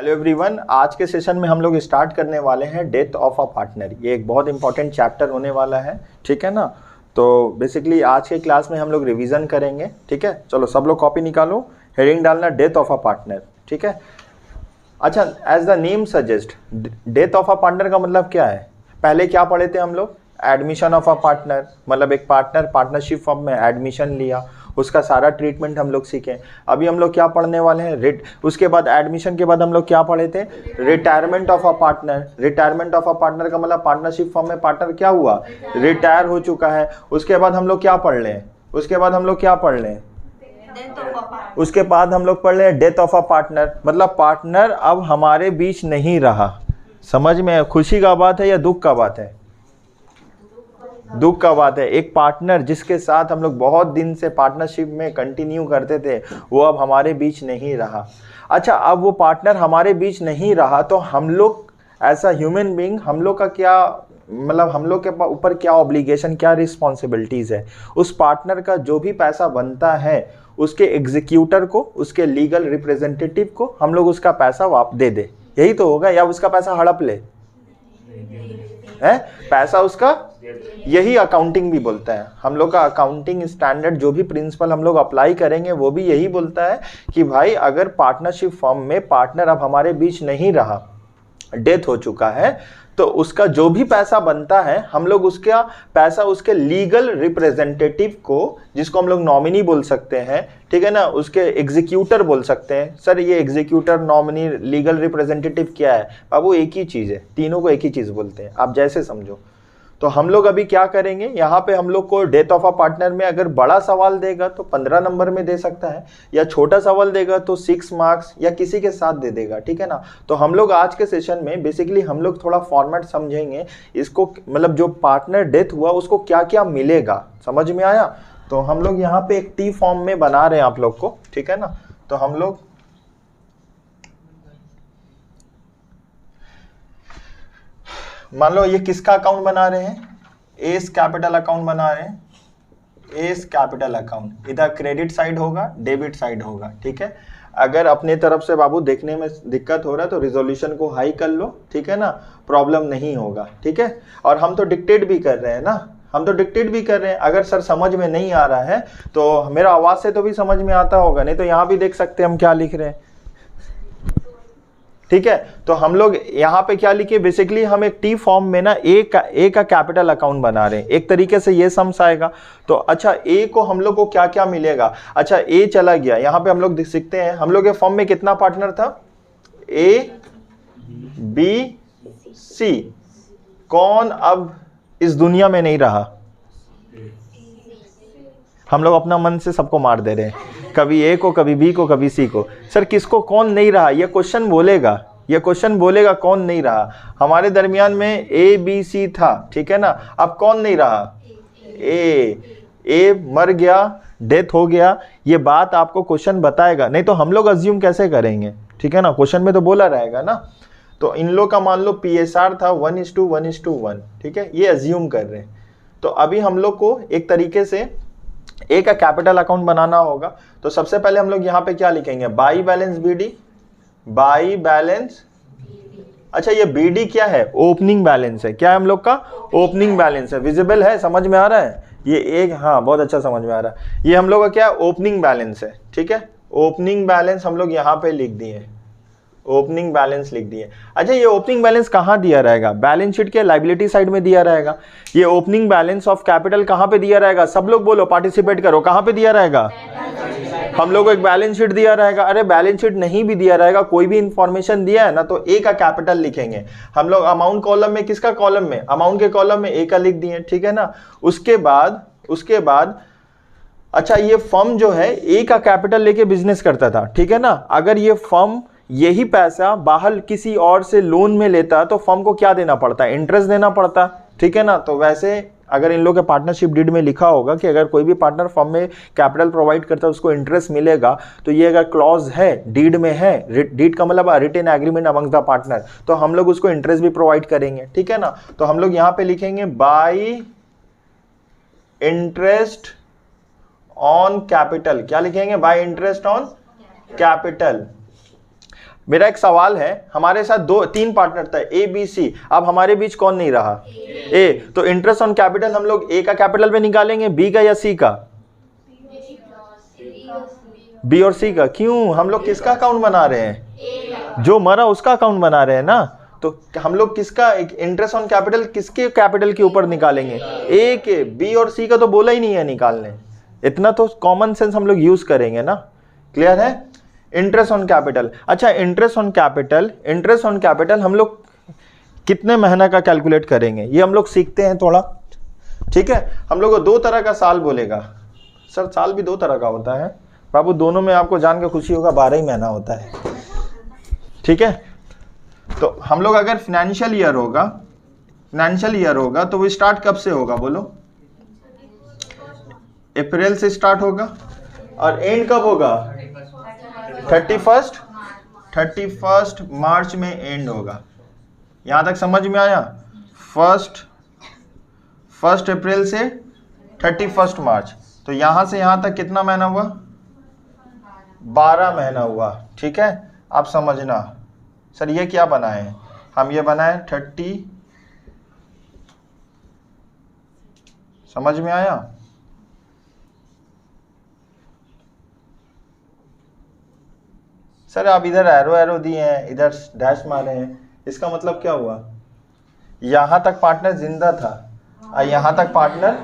Hello everyone, आज के session में हम लोग स्टार्ट करने वाले हैं डेथ ऑफ अ पार्टनर। ये एक बहुत इंपॉर्टेंट चैप्टर होने वाला है, ठीक है ना। तो बेसिकली आज के क्लास में हम लोग रिवीजन करेंगे, ठीक है। चलो सब लोग कॉपी निकालो, हेडिंग डालना डेथ ऑफ अ पार्टनर, ठीक है। अच्छा, as the name suggest, death of a partner का मतलब क्या है? पहले क्या पढ़े थे हम लोग? एडमिशन ऑफ अ पार्टनर, मतलब एक पार्टनर पार्टनरशिप फॉर्म में एडमिशन लिया, उसका सारा ट्रीटमेंट हम लोग सीखे। अभी हम लोग क्या पढ़ने वाले हैं? उसके बाद एडमिशन के बाद हम लोग क्या पढ़े थे? Retirement of a partner. Retirement of a partner का मतलब पार्टनरशिप फॉर्म में पार्टनर क्या हुआ? रिटायर हो चुका है। उसके बाद हम लोग क्या पढ़ लें? उसके बाद हम लोग क्या पढ़ लें? उसके बाद हम लोग पढ़ रहे हैं डेथ ऑफ अ पार्टनर, मतलब पार्टनर अब हमारे बीच नहीं रहा। समझ में? खुशी का बात है या दुख का बात है? दुख का बात है। एक पार्टनर जिसके साथ हम लोग बहुत दिन से पार्टनरशिप में कंटिन्यू करते थे, वो अब हमारे बीच नहीं रहा। अच्छा, अब वो पार्टनर हमारे बीच नहीं रहा तो हम लोग ऐसा ह्यूमन बीइंग, हम लोग का क्या मतलब, हम लोग के ऊपर क्या ऑब्लिगेशन, क्या रिस्पॉन्सिबिलिटीज़ है? उस पार्टनर का जो भी पैसा बनता है उसके एग्जीक्यूटर को, उसके लीगल रिप्रेजेंटेटिव को हम लोग उसका पैसा वापस दे दे, यही तो होगा। या उसका पैसा हड़प ले है? पैसा उसका, यही अकाउंटिंग भी बोलता है। हम लोग का अकाउंटिंग स्टैंडर्ड जो भी प्रिंसिपल हम लोग अप्लाई करेंगे वो भी यही बोलता है कि भाई अगर पार्टनरशिप फर्म में पार्टनर अब हमारे बीच नहीं रहा, डेथ हो चुका है, तो उसका जो भी पैसा बनता है हम लोग उसका पैसा उसके लीगल रिप्रेजेंटेटिव को, जिसको हम लोग नॉमिनी बोल सकते हैं, ठीक है ना, उसके एग्जीक्यूटर बोल सकते हैं। सर ये एग्जीक्यूटर, नॉमिनी, लीगल रिप्रेजेंटेटिव क्या है? बाबू एक ही चीज़ है, तीनों को एक ही चीज़ बोलते हैं, आप जैसे समझो। तो हम लोग अभी क्या करेंगे, यहाँ पे हम लोग को डेथ ऑफ अ पार्टनर में अगर बड़ा सवाल देगा तो 15 नंबर में दे सकता है, या छोटा सवाल देगा तो 6 मार्क्स या किसी के साथ दे देगा, ठीक है ना। तो हम लोग आज के सेशन में बेसिकली हम लोग थोड़ा फॉर्मेट समझेंगे इसको, मतलब जो पार्टनर डेथ हुआ उसको क्या क्या मिलेगा। समझ में आया? तो हम लोग यहाँ पे एक टी फॉर्म में बना रहे हैं आप लोग को, ठीक है ना। तो हम लोग मान लो ये किसका अकाउंट बना रहे हैं? एस कैपिटल अकाउंट बना रहे हैं। एस कैपिटल अकाउंट, इधर क्रेडिट साइड होगा, डेबिट साइड होगा, ठीक है। अगर अपने तरफ से बाबू देखने में दिक्कत हो रहा है तो रिजोल्यूशन को हाई कर लो, ठीक है ना, प्रॉब्लम नहीं होगा, ठीक है। और हम तो डिक्टेट भी कर रहे हैं ना, हम तो डिक्टेट भी कर रहे हैं। अगर सर समझ में नहीं आ रहा है तो मेरा आवाज से तो भी समझ में आता होगा, नहीं तो यहाँ भी देख सकते हैं हम क्या लिख रहे हैं, ठीक है। तो हम लोग यहाँ पे क्या लिखे, बेसिकली हम एक टी फॉर्म में ना ए का कैपिटल अकाउंट बना रहे हैं। एक तरीके से ये सम्स आएगा। तो अच्छा, ए को हम लोग को क्या क्या मिलेगा? अच्छा, ए चला गया, यहाँ पे हम लोग सीखते हैं हम लोग के फॉर्म में कितना पार्टनर था? A B C. कौन अब इस दुनिया में नहीं रहा? हम लोग अपना मन से सबको मार दे रहे हैं, कभी ए को, कभी बी को, कभी सी को। सर किसको कौन नहीं रहा? ये क्वेश्चन बोलेगा, ये क्वेश्चन बोलेगा कौन नहीं रहा। हमारे दरमियान में ए बी सी था, ठीक है ना। अब कौन नहीं रहा? ए मर गया, डेथ हो गया। ये बात आपको क्वेश्चन बताएगा, नहीं तो हम लोग अज्यूम कैसे करेंगे, ठीक है ना। क्वेश्चन में तो बोला रहेगा ना। तो इन लोग का मान लो PSR था 1:1:1, ठीक है, ये अज्यूम कर रहे हैं। तो अभी हम लोग को एक तरीके से ए का कैपिटल अकाउंट बनाना होगा। तो सबसे पहले हम लोग यहाँ पे क्या लिखेंगे? By balance BD, by balance. अच्छा, ये BD क्या है? ओपनिंग बैलेंस है। क्या है हम लोग का? ओपनिंग बैलेंस है। विजिबल है? समझ में आ रहा है? ये एक, हाँ बहुत अच्छा समझ में आ रहा है। ये हम लोग का क्या है? ओपनिंग बैलेंस है, ठीक है। ओपनिंग बैलेंस हम लोग यहाँ पे लिख दिए, ओपनिंग बैलेंस लिख दिए। अच्छा, ये ओपनिंग बैलेंस कहाँ दिया रहेगा? बैलेंस शीट के लायबिलिटी साइड में दिया रहेगा। ये ओपनिंग बैलेंस ऑफ कैपिटल कहाँ पे दिया रहेगा? सब लोग बोलो, पार्टिसिपेट करो, कहाँ पे दिया रहेगा? हम लोग को एक बैलेंस शीट दिया रहेगा। अरे बैलेंस शीट नहीं भी दिया रहेगा, कोई भी इंफॉर्मेशन दिया है ना, तो ए का कैपिटल लिखेंगे हम लोग। अमाउंट कॉलम में, किसका कॉलम में? अमाउंट के कॉलम में ए का लिख दिए, ठीक है ना। उसके बाद अच्छा, ये फर्म जो है ए का कैपिटल लेके बिजनेस करता था, ठीक है ना। अगर ये फर्म यही पैसा बाहर किसी और से लोन में लेता तो फर्म को क्या देना पड़ता? इंटरेस्ट देना पड़ता, ठीक है ना। तो वैसे अगर इन लोग के पार्टनरशिप डीड में लिखा होगा कि अगर कोई भी पार्टनर फर्म में कैपिटल प्रोवाइड करता है उसको इंटरेस्ट मिलेगा, तो ये अगर क्लॉज है, डीड में है, डीड का मतलब written agreement among the partner, तो हम लोग उसको इंटरेस्ट भी प्रोवाइड करेंगे, ठीक है ना। तो हम लोग यहाँ पे लिखेंगे बाई इंटरेस्ट ऑन कैपिटल। क्या लिखेंगे? Bye interest on capital. मेरा एक सवाल है, हमारे साथ 2-3 पार्टनर था ए बी सी, अब हमारे बीच कौन नहीं रहा? ए। तो इंटरेस्ट ऑन कैपिटल हम लोग ए का कैपिटल पे निकालेंगे, बी का या सी का? बी और सी का। क्यों? हम लोग किसका अकाउंट बना रहे हैं? जो मरा उसका अकाउंट बना रहे हैं ना। तो हम लोग किसका इंटरेस्ट ऑन कैपिटल किसके कैपिटल के ऊपर निकालेंगे? ए के। बी और सी का तो बोला ही नहीं है निकालने, इतना तो कॉमन सेंस हम लोग यूज करेंगे ना। क्लियर है? Interest on capital. अच्छा, इंटरेस्ट ऑन कैपिटल हम लोग कितने महीना का कैलकुलेट करेंगे ये हम लोग सीखते हैं थोड़ा। ठीक है, हम लोग को 2 तरह का साल बोलेगा। सर साल भी 2 तरह का होता है बाबू, दोनों में आपको जान के खुशी होगा 12 ही महीना होता है। ठीक है, तो हम लोग अगर फाइनेंशियल ईयर होगा तो वो स्टार्ट कब से होगा बोलो? अप्रैल से स्टार्ट होगा। और एंड कब होगा? 31 मार्च में एंड होगा। यहां तक समझ में आया? फर्स्ट अप्रैल से 31 मार्च, तो यहां से यहां तक कितना महीना हुआ? 12 महीना हुआ। ठीक है, आप समझना। सर ये क्या बनाए? हम ये बनाए 30। समझ में आया? सर आप इधर एरो दिए हैं, इधर डैश मारे हैं, इसका मतलब क्या हुआ? यहां तक पार्टनर जिंदा था और यहां तक पार्टनर,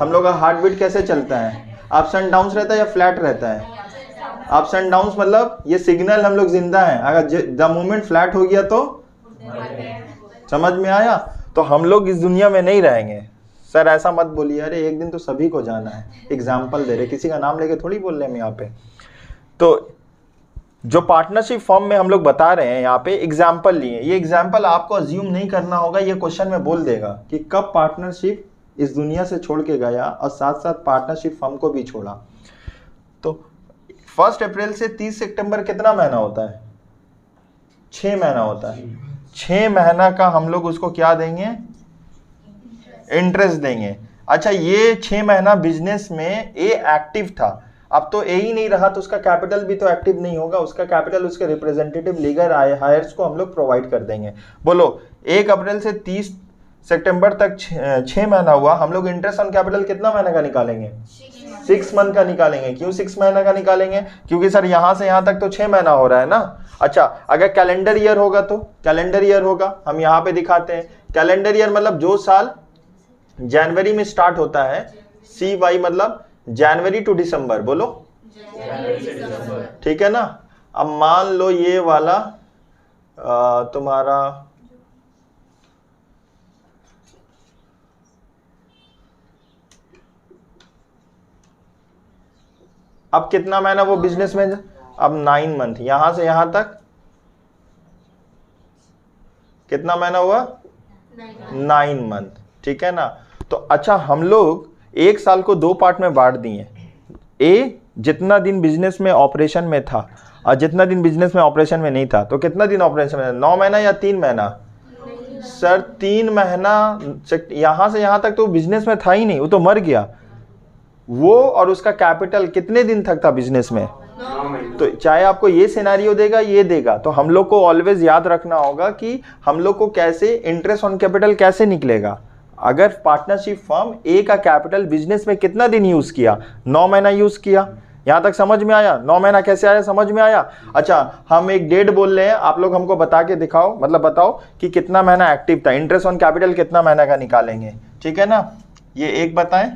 हम लोग का हार्ट बीट कैसे चलता है? अप्स एंड डाउन्स रहता है या फ्लैट रहता है? अप्स एंड डाउन्स मतलब ये सिग्नल हम लोग जिंदा हैं, अगर द मोमेंट फ्लैट हो गया तो समझ में आया? तो हम लोग इस दुनिया में नहीं रहेंगे। सर ऐसा मत बोलिए, अरे एक दिन तो सभी को जाना है। एग्जाम्पल दे रहे, किसी का नाम लेके थोड़ी बोल रहे हैं यहाँ पे। तो जो पार्टनरशिप फॉर्म में हम लोग बता रहे हैं यहाँ पे एग्जाम्पल लिए, ये एग्जाम्पल आपको अज्यूम नहीं करना होगा, ये क्वेश्चन में बोल देगा कि कब पार्टनरशिप इस दुनिया से छोड़ के गया और साथ साथ पार्टनरशिप फर्म को भी छोड़ा। तो 1 अप्रैल से 30 सितंबर कितना महीना होता है? 6 महीना होता है। 6 महीना का हम लोग उसको क्या देंगे? इंटरेस्ट देंगे। अच्छा, ये 6 महीना बिजनेस में ए एक्टिव था, अब तो ए ही नहीं रहा तो उसका कैपिटल भी तो एक्टिव नहीं होगा। उसका कैपिटल उसके रिप्रेजेंटेटिव लीगल हायर्स को हम लोग प्रोवाइड कर देंगे। बोलो 1 अप्रैल से 30 सितंबर तक 6 महीना हुआ, हम लोग इंटरेस्ट ऑन कैपिटल कितना महीना का निकालेंगे? 6 मंथ का निकालेंगे। क्यों 6 महीना का निकालेंगे? क्योंकि सर यहां से यहां तक तो 6 महीना हो रहा है ना। अच्छा, अगर कैलेंडर ईयर होगा तो कैलेंडर ईयर होगा, हम यहाँ पे दिखाते हैं। कैलेंडर ईयर मतलब जो साल जनवरी में स्टार्ट होता है, CY मतलब जनवरी टू दिसंबर। बोलो ठीक है ना। अब मान लो ये वाला तुम्हारा अब कितना महीना वो बिजनेस में? अब 9 मंथ। यहां से यहां तक कितना महीना हुआ? 9 मंथ। ठीक है ना। तो अच्छा, हम लोग एक साल को 2 पार्ट में बांट दिए। ए जितना दिन बिजनेस में ऑपरेशन में था और जितना दिन बिजनेस में ऑपरेशन में नहीं था। तो कितना दिन ऑपरेशन में? 9 महीना या 3 महीना? सर 3 महीना। यहां से यहां तक तो बिजनेस में था ही नहीं, वो तो मर गया। वो और उसका कैपिटल कितने दिन तक था बिजनेस में? तो चाहे आपको ये सिनेरियो देगा, ये देगा, तो हम लोग को ऑलवेज याद रखना होगा कि हम लोग को कैसे इंटरेस्ट ऑन कैपिटल कैसे निकलेगा। अगर पार्टनरशिप फर्म ए का कैपिटल बिजनेस में कितना दिन यूज किया? 9 महीना यूज किया। यहां तक समझ में आया? 9 महीना कैसे आया? समझ में आया? अच्छा, हम एक डेट बोल रहे हैं, आप लोग हमको बता के दिखाओ, मतलब बताओ कि कितना महीना एक्टिव था। इंटरेस्ट ऑन कैपिटल कितना महीना का निकालेंगे? ठीक है ना। ये एक बताएं,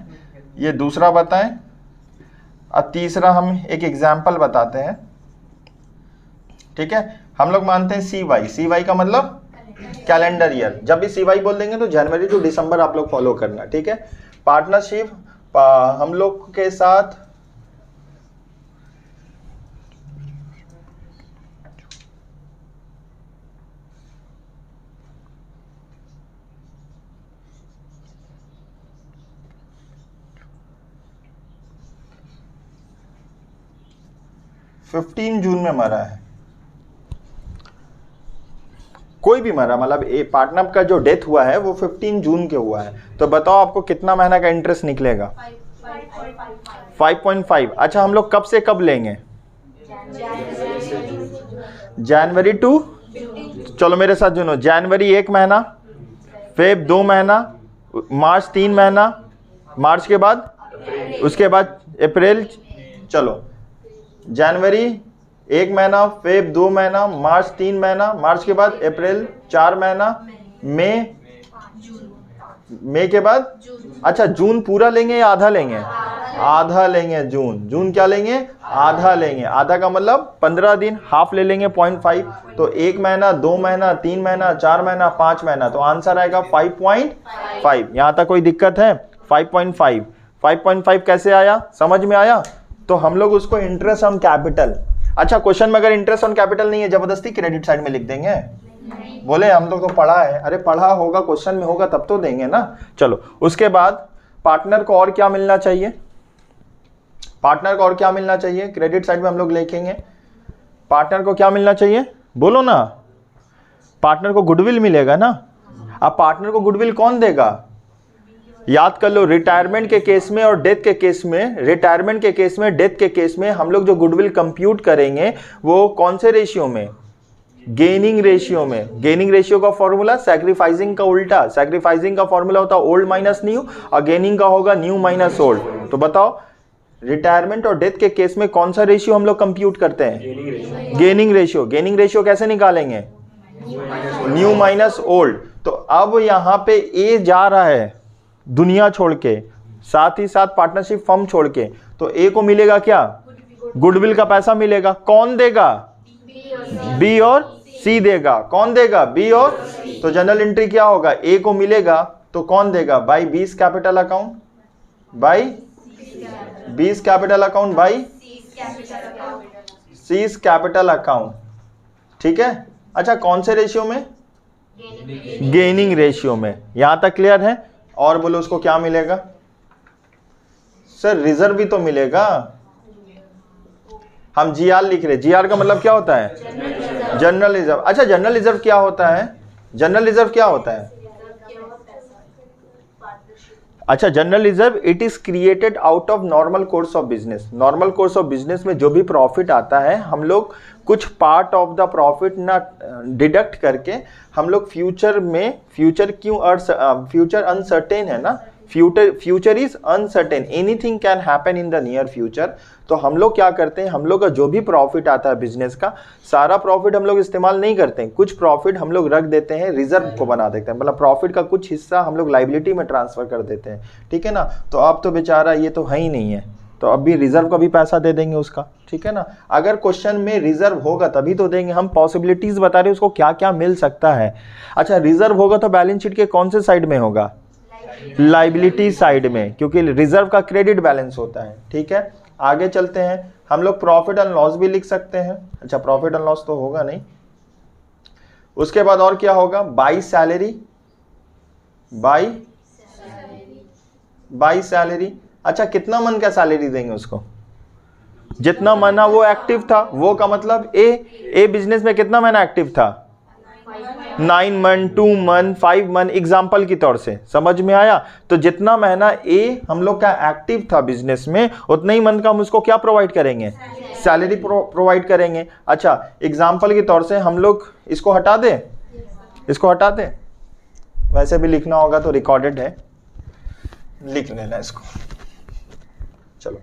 ये दूसरा बताएं, और तीसरा हम एक एग्जाम्पल बताते हैं। ठीक है, हम लोग मानते हैं CY का मतलब कैलेंडर ईयर। जब भी CY बोल देंगे तो जनवरी टू दिसंबर आप लोग फॉलो करना। ठीक है। पार्टनरशिप हम लोग के साथ जून में मरा है। कोई भी मरा, मतलब ए पार्टनर का जो डेथ हुआ है वो 15 जून के हुआ है। तो बताओ आपको कितना महीना का इंटरेस्ट निकलेगा? 5.5। अच्छा, हम लोग कब से कब लेंगे? जनवरी टू, चलो मेरे साथ सुनो, जनवरी 1 महीना, फेब 2 महीना, मार्च 3 महीना, मार्च के बाद, उसके बाद अप्रैल, चलो जनवरी 1 महीना, फेब 2 महीना, मार्च 3 महीना, मार्च के बाद अप्रैल 4 महीना, मई के बाद, अच्छा जून पूरा लेंगे या आधा लेंगे? आधा लेंगे जून क्या लेंगे? आधा लेंगे। आधा का मतलब 15 दिन, हाफ ले लेंगे 0.5, तो 1 महीना, 2 महीना, 3 महीना, 4 महीना, 5 महीना, तो आंसर आएगा 5.5। यहां तक कोई दिक्कत है? 5.5 कैसे आया, समझ में आया? तो हम लोग उसको इंटरेस्ट ऑन कैपिटल, अच्छा क्वेश्चन में अगर इंटरेस्ट ऑन कैपिटल नहीं है, जबरदस्ती क्रेडिट साइड में लिख देंगे? बोले हम लोग तो पढ़ा है, अरे पढ़ा होगा, क्वेश्चन में होगा तब तो देंगे ना। चलो उसके बाद पार्टनर को और क्या मिलना चाहिए? पार्टनर को और क्या मिलना चाहिए? क्रेडिट साइड में हम लोग लिखेंगे पार्टनर को क्या मिलना चाहिए, बोलो ना। पार्टनर को गुडविल मिलेगा ना। अब पार्टनर को गुडविल कौन देगा? याद कर लो, रिटायरमेंट के केस में और डेथ के केस में, रिटायरमेंट के केस में, डेथ के केस में हम लोग जो गुडविल कंप्यूट करेंगे वो कौन से रेशियो में? गेनिंग रेशियो में। गेनिंग रेशियो का फॉर्मूला सैक्रिफाइसिंग का उल्टा, सैक्रिफाइसिंग का फॉर्मूला होता है ओल्ड माइनस न्यू, और गेनिंग का होगा न्यू माइनस ओल्ड। तो बताओ रिटायरमेंट और डेथ के केस में कौन सा रेशियो हम लोग कंप्यूट करते हैं? Gaining ratio. गेनिंग रेशियो कैसे निकालेंगे? New minus old. तो अब यहां पे ए जा रहा है दुनिया छोड़ के, साथ ही साथ पार्टनरशिप फर्म छोड़ के, तो ए को मिलेगा क्या? गुडविल का पैसा मिलेगा। कौन देगा? बी और सी देगा। कौन देगा? बी और, तो जनरल एंट्री क्या होगा? ए को मिलेगा तो कौन देगा? बाई बीस कैपिटल अकाउंट, बाई बीस capital account, by seize capital account. ठीक है, अच्छा कौन से रेशियो में? गेनिंग रेशियो में। यहां तक क्लियर है? और बोलो उसको क्या मिलेगा? सर रिजर्व भी तो मिलेगा। हम जीआर लिख रहे, जीआर का मतलब क्या होता है? General reserve. अच्छा जनरल रिजर्व क्या होता है? जनरल रिजर्व क्या होता है? अच्छा general reserve it is created out of normal course of business. Normal course of business में जो भी प्रॉफिट आता है हम लोग कुछ पार्ट ऑफ द प्रॉफिट ना डिडक्ट करके हम लोग फ्यूचर में, फ्यूचर क्यों, फ्यूचर अनसर्टेन है ना, future is uncertain, anything can happen in the near future. तो हम लोग क्या करते हैं, हम लोग का जो भी प्रॉफिट आता है बिजनेस का, सारा प्रॉफिट हम लोग इस्तेमाल नहीं करते हैं, कुछ प्रॉफिट हम लोग रख देते हैं, रिजर्व को बना देते हैं, मतलब प्रॉफिट का कुछ हिस्सा हम लोग लाइबिलिटी में ट्रांसफर कर देते हैं। ठीक है ना। तो अब तो बेचारा ये तो है ही नहीं है, तो अब भी रिजर्व का भी पैसा दे देंगे उसका। ठीक है ना। अगर क्वेश्चन में रिजर्व होगा तभी तो देंगे, हम पॉसिबिलिटीज बता रहे हैं उसको क्या क्या मिल सकता है। अच्छा रिजर्व होगा तो बैलेंस शीट के कौन से साइड में होगा? लाइबिलिटी साइड में, क्योंकि रिजर्व का क्रेडिट बैलेंस होता है। ठीक है, आगे चलते हैं। हम लोग प्रॉफिट एंड लॉस भी लिख सकते हैं। अच्छा प्रॉफिट एंड लॉस तो होगा नहीं। उसके बाद और क्या होगा? By salary, by salary. अच्छा कितना मन का सैलरी देंगे उसको? जितना महीना वो एक्टिव था, वो का मतलब ए बिजनेस में कितना महीना एक्टिव था? 9 मंथ, 2 मंथ, 5 मंथ, एग्जाम्पल की तौर से। समझ में आया? तो जितना महीना ए हम लोग का एक्टिव था बिजनेस में, उतना ही मंथ का हम उसको क्या प्रोवाइड करेंगे? सैलरी प्रोवाइड करेंगे। अच्छा एग्जाम्पल के तौर से हम लोग इसको हटा दें, इसको हटा दें, वैसे भी लिखना होगा तो रिकॉर्डेड है, लिख लेना इसको। चलो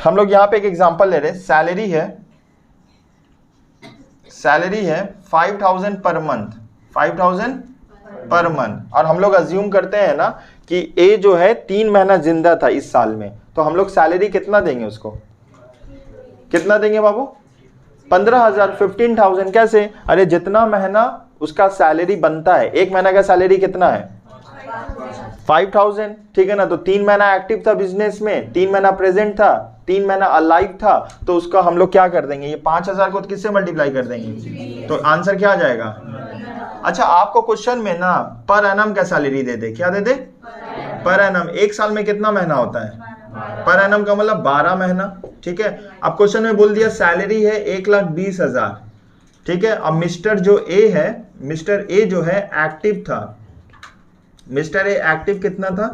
हम लोग यहाँ पे एक एग्जाम्पल ले रहे हैं। सैलरी है 5000 पर मंथ, 5000 पर मंथ, और हम लोग अज्यूम करते हैं ना कि ए जो है 3 महीना जिंदा था इस साल में, तो हम लोग सैलरी कितना देंगे उसको? कितना देंगे बाबू? 15,000, 15,000। कैसे? अरे जितना महीना उसका सैलरी बनता है, एक महीना का सैलरी कितना है? 5,000। ठीक है ना। तो 3 महीना एक्टिव था बिजनेस में, 3 महीना प्रेजेंट था, 3 महीना अलाइव था, तो उसका हम लोग क्या कर देंगे? ये 5,000 को किससे मल्टीप्लाई कर देंगे? तो आंसर क्या आ जाएगा? अच्छा आपको क्वेश्चन में ना पर एनम का सैलरी दे दे, क्या दे दे? Per annum. एक साल में कितना महीना होता है? पर एनम का मतलब 12 महीना। ठीक है। अब क्वेश्चन में बोल दिया सैलरी है 1,20,000। ठीक है। अब मिस्टर जो ए है, मिस्टर ए जो है एक्टिव था, मिस्टर ए एक्टिव कितना था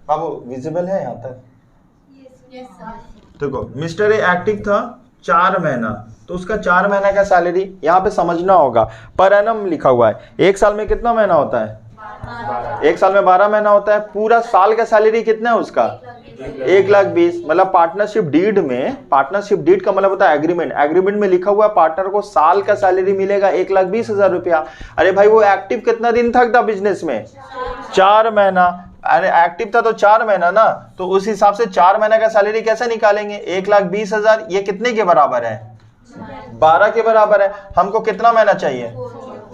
बाबू? विजिबल है यहाँ तक? देखो मिस्टर ए एक्टिव था 4 महीना, तो उसका 4 महीना का सैलरी यहाँ पे समझना होगा। पर एनम लिखा हुआ है, एक साल में कितना महीना होता है? एक साल में 12 महीना होता है। पूरा साल का सैलरी कितना है उसका? 1,20,000। मतलब पार्टनरशिप डीड में, पार्टनरशिप डीड का मतलब होता है एग्रीमेंट, एग्रीमेंट में लिखा हुआ पार्टनर को साल का सैलरी मिलेगा 1,20,000 रुपया। अरे भाई वो एक्टिव कितना दिन तक था बिजनेस में? 4 महीना। अरे एक्टिव था तो 4 महीना ना, तो उस हिसाब से 4 महीने का सैलरी कैसे निकालेंगे? 1,20,000 ये कितने के बराबर है? 12 के बराबर है। हमको कितना महीना चाहिए?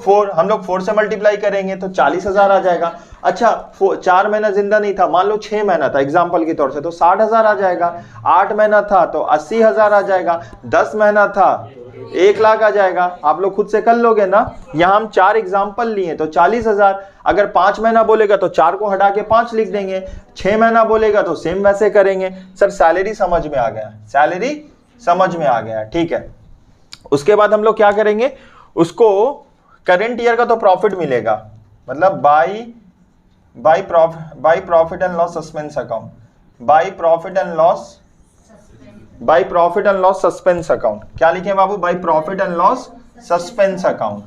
4। हम लोग 4 से मल्टीप्लाई करेंगे तो 40,000 आ जाएगा। अच्छा 4 महीना जिंदा नहीं था, मान लो 6 महीना था एग्जाम्पल के तौर से, तो 60,000 आ जाएगा। 8 महीना था तो 80,000 आ जाएगा। 10 महीना था 1,00,000 आ जाएगा। आप लोग खुद से कर लोगे ना। यहाँ हम 4 एग्जाम्पल लिए तो 40,000। अगर 5 महीना बोलेगा तो 4 को हटा के 5 लिख देंगे। 6 महीना बोलेगा तो सेम वैसे करेंगे। सर सैलरी समझ में आ गया? सैलरी समझ में आ गया, ठीक है। उसके बाद हम लोग क्या करेंगे, उसको करंट ईयर का तो प्रॉफिट मिलेगा, मतलब by profit and loss suspense account, by profit and loss suspense account. क्या लिखे बाबू? By profit and loss suspense account,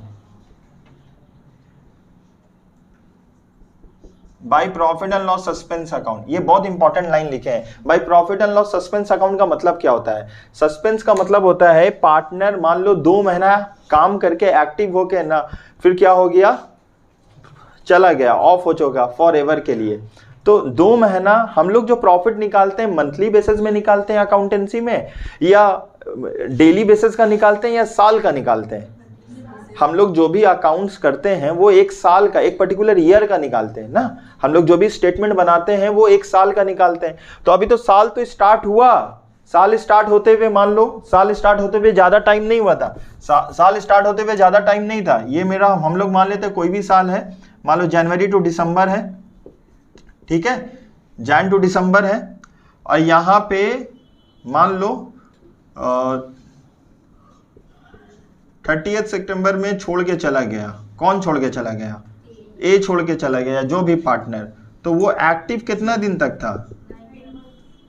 by profit and loss suspense account. ये बहुत इंपॉर्टेंट लाइन लिखे हैं। By profit and loss suspense account का मतलब क्या होता है? सस्पेंस का मतलब होता है पार्टनर मान लो 2 महीना काम करके एक्टिव होके ना, फिर क्या हो गया, चला गया, ऑफ हो चुका फॉर एवर के लिए। तो 2 महीना हम लोग जो प्रॉफिट निकालते हैं मंथली बेसिस में निकालते हैं अकाउंटेंसी में, या डेली बेसिस का निकालते हैं, या साल का निकालते हैं? हम लोग जो भी अकाउंट्स करते हैं वो एक साल का, एक पर्टिकुलर ईयर का निकालते हैं ना। हम लोग जो भी स्टेटमेंट बनाते हैं वो एक साल का निकालते हैं। तो अभी तो साल तो स्टार्ट हुआ, साल स्टार्ट होते हुए मान लो, साल स्टार्ट होते हुए ज्यादा टाइम नहीं हुआ था, साल स्टार्ट होते हुए ज्यादा टाइम नहीं था। ये मेरा, हम लोग मान लेते कोई भी साल है, मान लो जनवरी टू दिसंबर है, ठीक है, जैन टू दिसंबर है, और यहां पे मान लो 30 सितंबर में छोड़ के चला गया। कौन छोड़ के चला गया? ए छोड़ के चला गया, जो भी पार्टनर। तो वो एक्टिव कितना दिन तक था?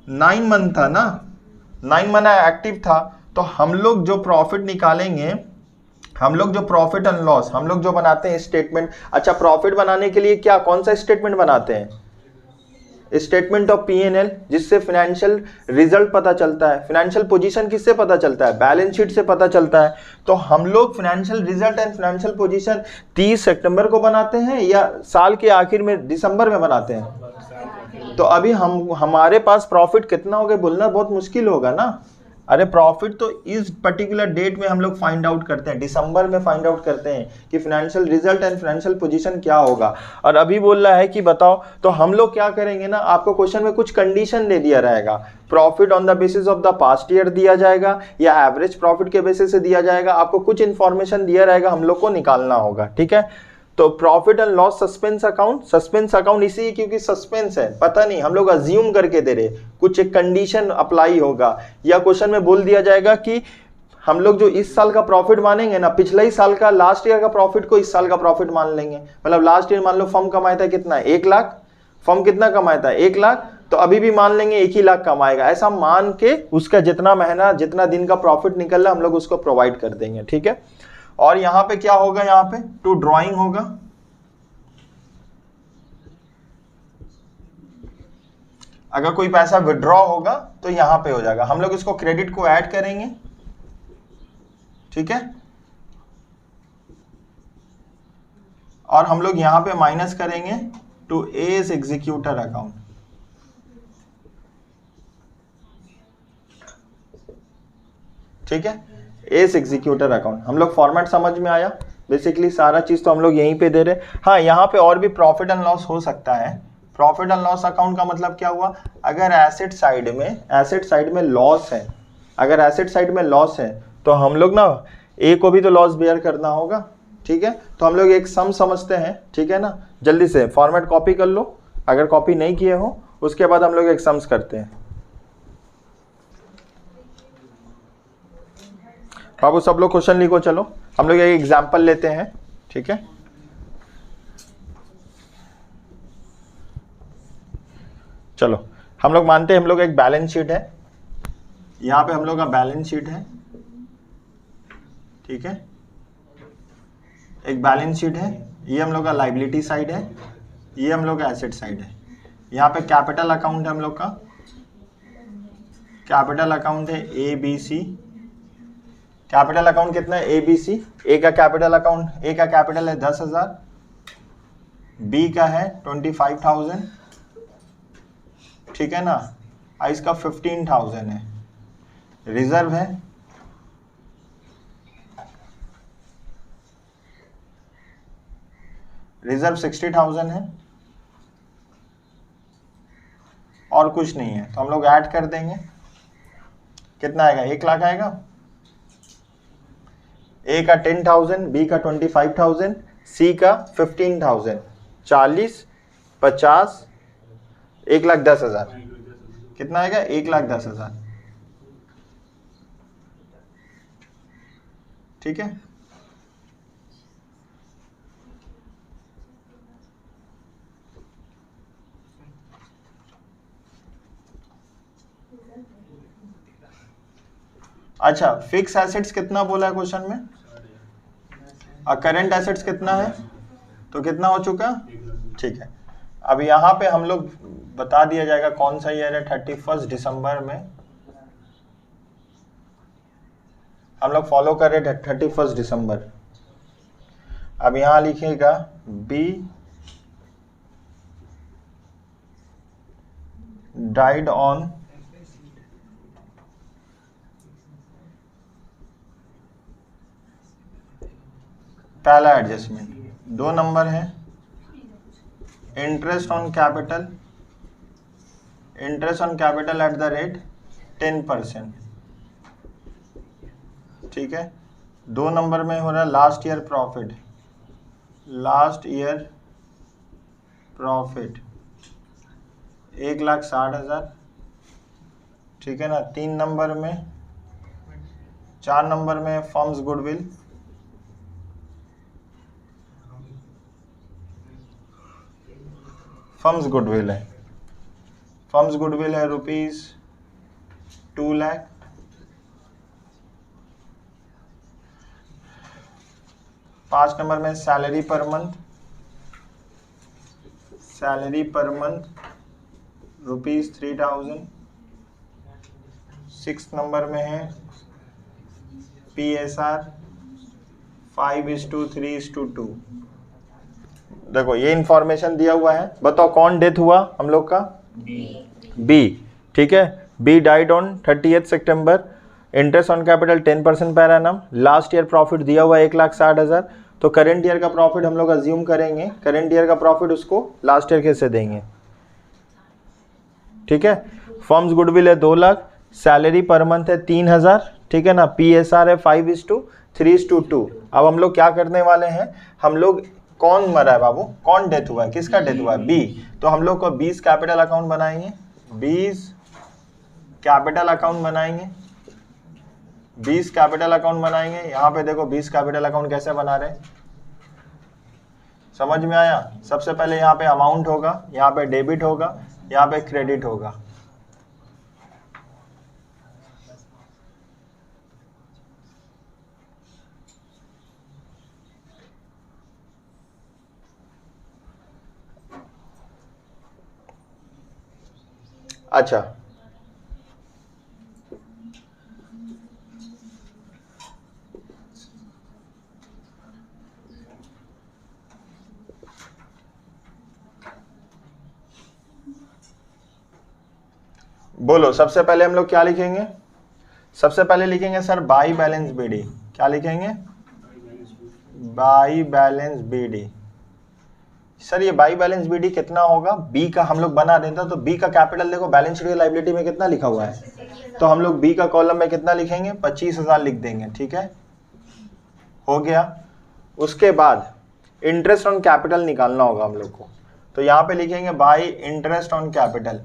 9 मंथ था ना, 9 महीना एक्टिव था। तो हम लोग जो प्रॉफिट निकालेंगे, हम लोग जो प्रॉफिट एंड लॉस हम लोग जो बनाते हैं स्टेटमेंट। अच्छा प्रॉफिट बनाने के लिए क्या, कौन सा स्टेटमेंट बनाते हैं? स्टेटमेंट ऑफ P&L, जिससे फाइनेंशियल रिजल्ट पता चलता है। फाइनेंशियल पोजीशन किससे पता चलता है? बैलेंस शीट से पता चलता है। तो हम लोग financial result and financial position 30 सितंबर को बनाते हैं या साल के आखिर में दिसंबर में बनाते हैं? तो अभी हमारे पास प्रॉफिट कितना होगा बोलना बहुत मुश्किल होगा ना। अरे प्रॉफिट तो इस पर्टिकुलर डेट में हम लोग फाइंड आउट करते हैं, दिसंबर में फाइंड आउट करते हैं कि financial result and financial position क्या होगा। और अभी बोल रहा है कि बताओ, तो हम लोग क्या करेंगे ना, आपको क्वेश्चन में कुछ कंडीशन दे दिया रहेगा। Profit on the basis of the past year दिया जाएगा या एवरेज प्रॉफिट के बेसिस से दिया जाएगा। आपको कुछ इंफॉर्मेशन दिया रहेगा, हम लोग को निकालना होगा, ठीक है। तो profit and loss suspense account इसी क्योंकि सस्पेंस है, पता नहीं, हम लोग अज्यूम करके दे रहे, कुछ एक कंडीशन अप्लाई होगा, या क्वेश्चन में बोल दिया जाएगा कि हम लोग जो इस साल का प्रॉफिट मानेंगे ना, पिछले ही साल का, लास्ट ईयर का प्रॉफिट को इस साल का प्रॉफिट मान लेंगे। मतलब लास्ट ईयर मान लो फर्म कमाया था कितना, 1 लाख, फर्म कितना कमाया था, 1 लाख, तो अभी भी मान लेंगे 1 ही लाख कमाएगा। ऐसा मान के उसका जितना महीना, जितना दिन का प्रॉफिट निकल रहा है हम लोग उसको प्रोवाइड कर देंगे, ठीक है। और यहाँ पे क्या होगा, यहाँ पे टू ड्रॉइंग होगा। अगर कोई पैसा विड्रॉ होगा तो यहां पे हो जाएगा, हम लोग इसको क्रेडिट को ऐड करेंगे, ठीक है, और हम लोग यहां पे माइनस करेंगे टू एज एग्जीक्यूटर अकाउंट, ठीक है, एज एग्जीक्यूटर अकाउंट। हम लोग फॉर्मेट समझ में आया, बेसिकली सारा चीज तो हम लोग यहीं पे दे रहे। हाँ यहाँ पे और भी प्रॉफिट एंड लॉस हो सकता है। प्रॉफिट एंड लॉस अकाउंट का मतलब क्या हुआ, अगर एसेट साइड में लॉस है, अगर एसेट साइड में लॉस है तो हम लोग ना ए को भी तो लॉस बेयर करना होगा, ठीक है। तो हम लोग एक सम समझते हैं, ठीक है ना, जल्दी से फॉर्मेट कॉपी कर लो, अगर कॉपी नहीं किए हो उसके बाद हम लोग एक सम्स करते हैं। बाबू सब लोग क्वेश्चन लिखो, चलो हम लोग एक एग्जाम्पल लेते हैं, ठीक है। चलो हम लोग मानते हैं हम लोग एक बैलेंस शीट है, यहाँ पे हम लोग का बैलेंस शीट है, ठीक है, एक बैलेंस शीट है, ये हम लोग का लाइबिलिटी साइड है, ये हम लोग का एसेट साइड है। यहाँ पे कैपिटल अकाउंट है हम लोग का, कैपिटल अकाउंट है A B C. Capital account कितना है? ए बी सी। ए का कैपिटल अकाउंट, ए का कैपिटल है 10,000, बी का है 25,000, ठीक है ना, इसका 15,000 है। रिजर्व है, रिजर्व 60,000 है, और कुछ नहीं है। तो हम लोग ऐड कर देंगे, कितना आएगा? 1 लाख आएगा। ए का 10,000, बी का 25,000, सी का 15,000, 40, 50, 1,10,000। कितना आएगा? 1,10,000। ठीक है, अच्छा फिक्स एसेट्स कितना बोला है क्वेश्चन में, और करंट एसेट्स कितना है, तो कितना हो चुका? ठीक है, अब यहाँ पे हम लोग बता दिया जाएगा कौन सा ईयर है। 31 दिसंबर में हम लोग फॉलो कर रहे हैं 31 दिसंबर। अब यहाँ लिखिएगा बी डाइड ऑन पहला एडजस्टमेंट। 2 नंबर है interest on capital, interest on capital at the rate 10%, ठीक है। 2 नंबर में हो रहा है last year profit, last year profit 1,60,000, ठीक है ना। 3 नंबर में, 4 नंबर में फर्म्स गुडविल, फर्म्स गुडविल है, फर्म्स गुडविल है ₹2 लाख। 5 नंबर में salary per month, salary per month ₹3,000। 6 number में है PSR 5:3:2। देखो ये इंफॉर्मेशन दिया हुआ है, बताओ कौन डेथ हुआ हम लोग का? बी, ठीक है। बी डाइड ऑन 30 सितंबर, interest on capital 10% per annum, last year profit दिया हुआ 1,60,000। तो करेंट ईयर का प्रॉफिट हम लोग अज्यूम करेंगे, करेंट ईयर का प्रॉफिट उसको लास्ट ईयर के से देंगे, ठीक है। फर्म्स गुडविल है 2 लाख, सैलरी पर मंथ है 3,000, ठीक है ना। PSR है 5:3:2। अब हम लोग क्या करने वाले हैं, हम लोग कौन मरा है बाबू, कौन डेथ हुआ है, किसका डेथ हुआ है? बी। तो हम लोग को 20 कैपिटल अकाउंट बनाएंगे, 20 कैपिटल अकाउंट बनाएंगे, 20 कैपिटल अकाउंट बनाएंगे। यहाँ पे देखो 20 कैपिटल अकाउंट कैसे बना रहे, समझ में आया? सबसे पहले यहाँ पे अमाउंट होगा, यहाँ पे डेबिट होगा, यहाँ पे क्रेडिट होगा। अच्छा बोलो, सबसे पहले हम लोग क्या लिखेंगे? सबसे पहले लिखेंगे सर बाई बैलेंस बीडी। क्या लिखेंगे? By balance BD. सर ये बाई बैलेंस बीडी कितना होगा? बी का हम लोग बना देते, तो बी का कैपिटल देखो बैलेंस शीट लायबिलिटी में कितना लिखा हुआ है, तो हम लोग बी का कॉलम में कितना लिखेंगे? 25,000 लिख देंगे, ठीक है, हो गया। उसके बाद इंटरेस्ट ऑन कैपिटल निकालना होगा हम लोग को, तो यहाँ पे लिखेंगे by interest on capital,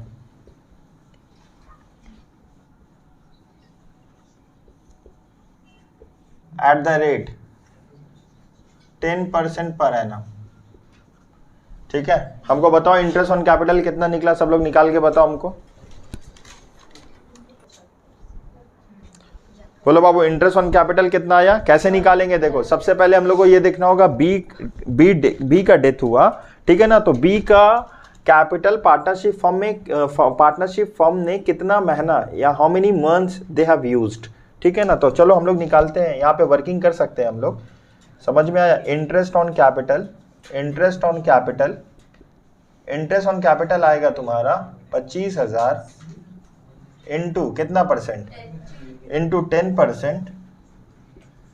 at the rate 10% per annum, ठीक है। हमको बताओ इंटरेस्ट ऑन कैपिटल कितना निकला, सब लोग निकाल के बताओ हमको, बोलो बाबू इंटरेस्ट ऑन कैपिटल कितना आया, कैसे निकालेंगे? देखो सबसे पहले हम लोग को ये देखना होगा बी का डेथ हुआ, ठीक है ना, तो बी का कैपिटल पार्टनरशिप फर्म ने कितना महीना या how many months they have used, ठीक है ना। तो चलो हम लोग निकालते हैं, यहाँ पे वर्किंग कर सकते हैं हम लोग, समझ में आया? इंटरेस्ट ऑन कैपिटल आएगा तुम्हारा 25,000 इंटू कितना परसेंट, इंटू 10%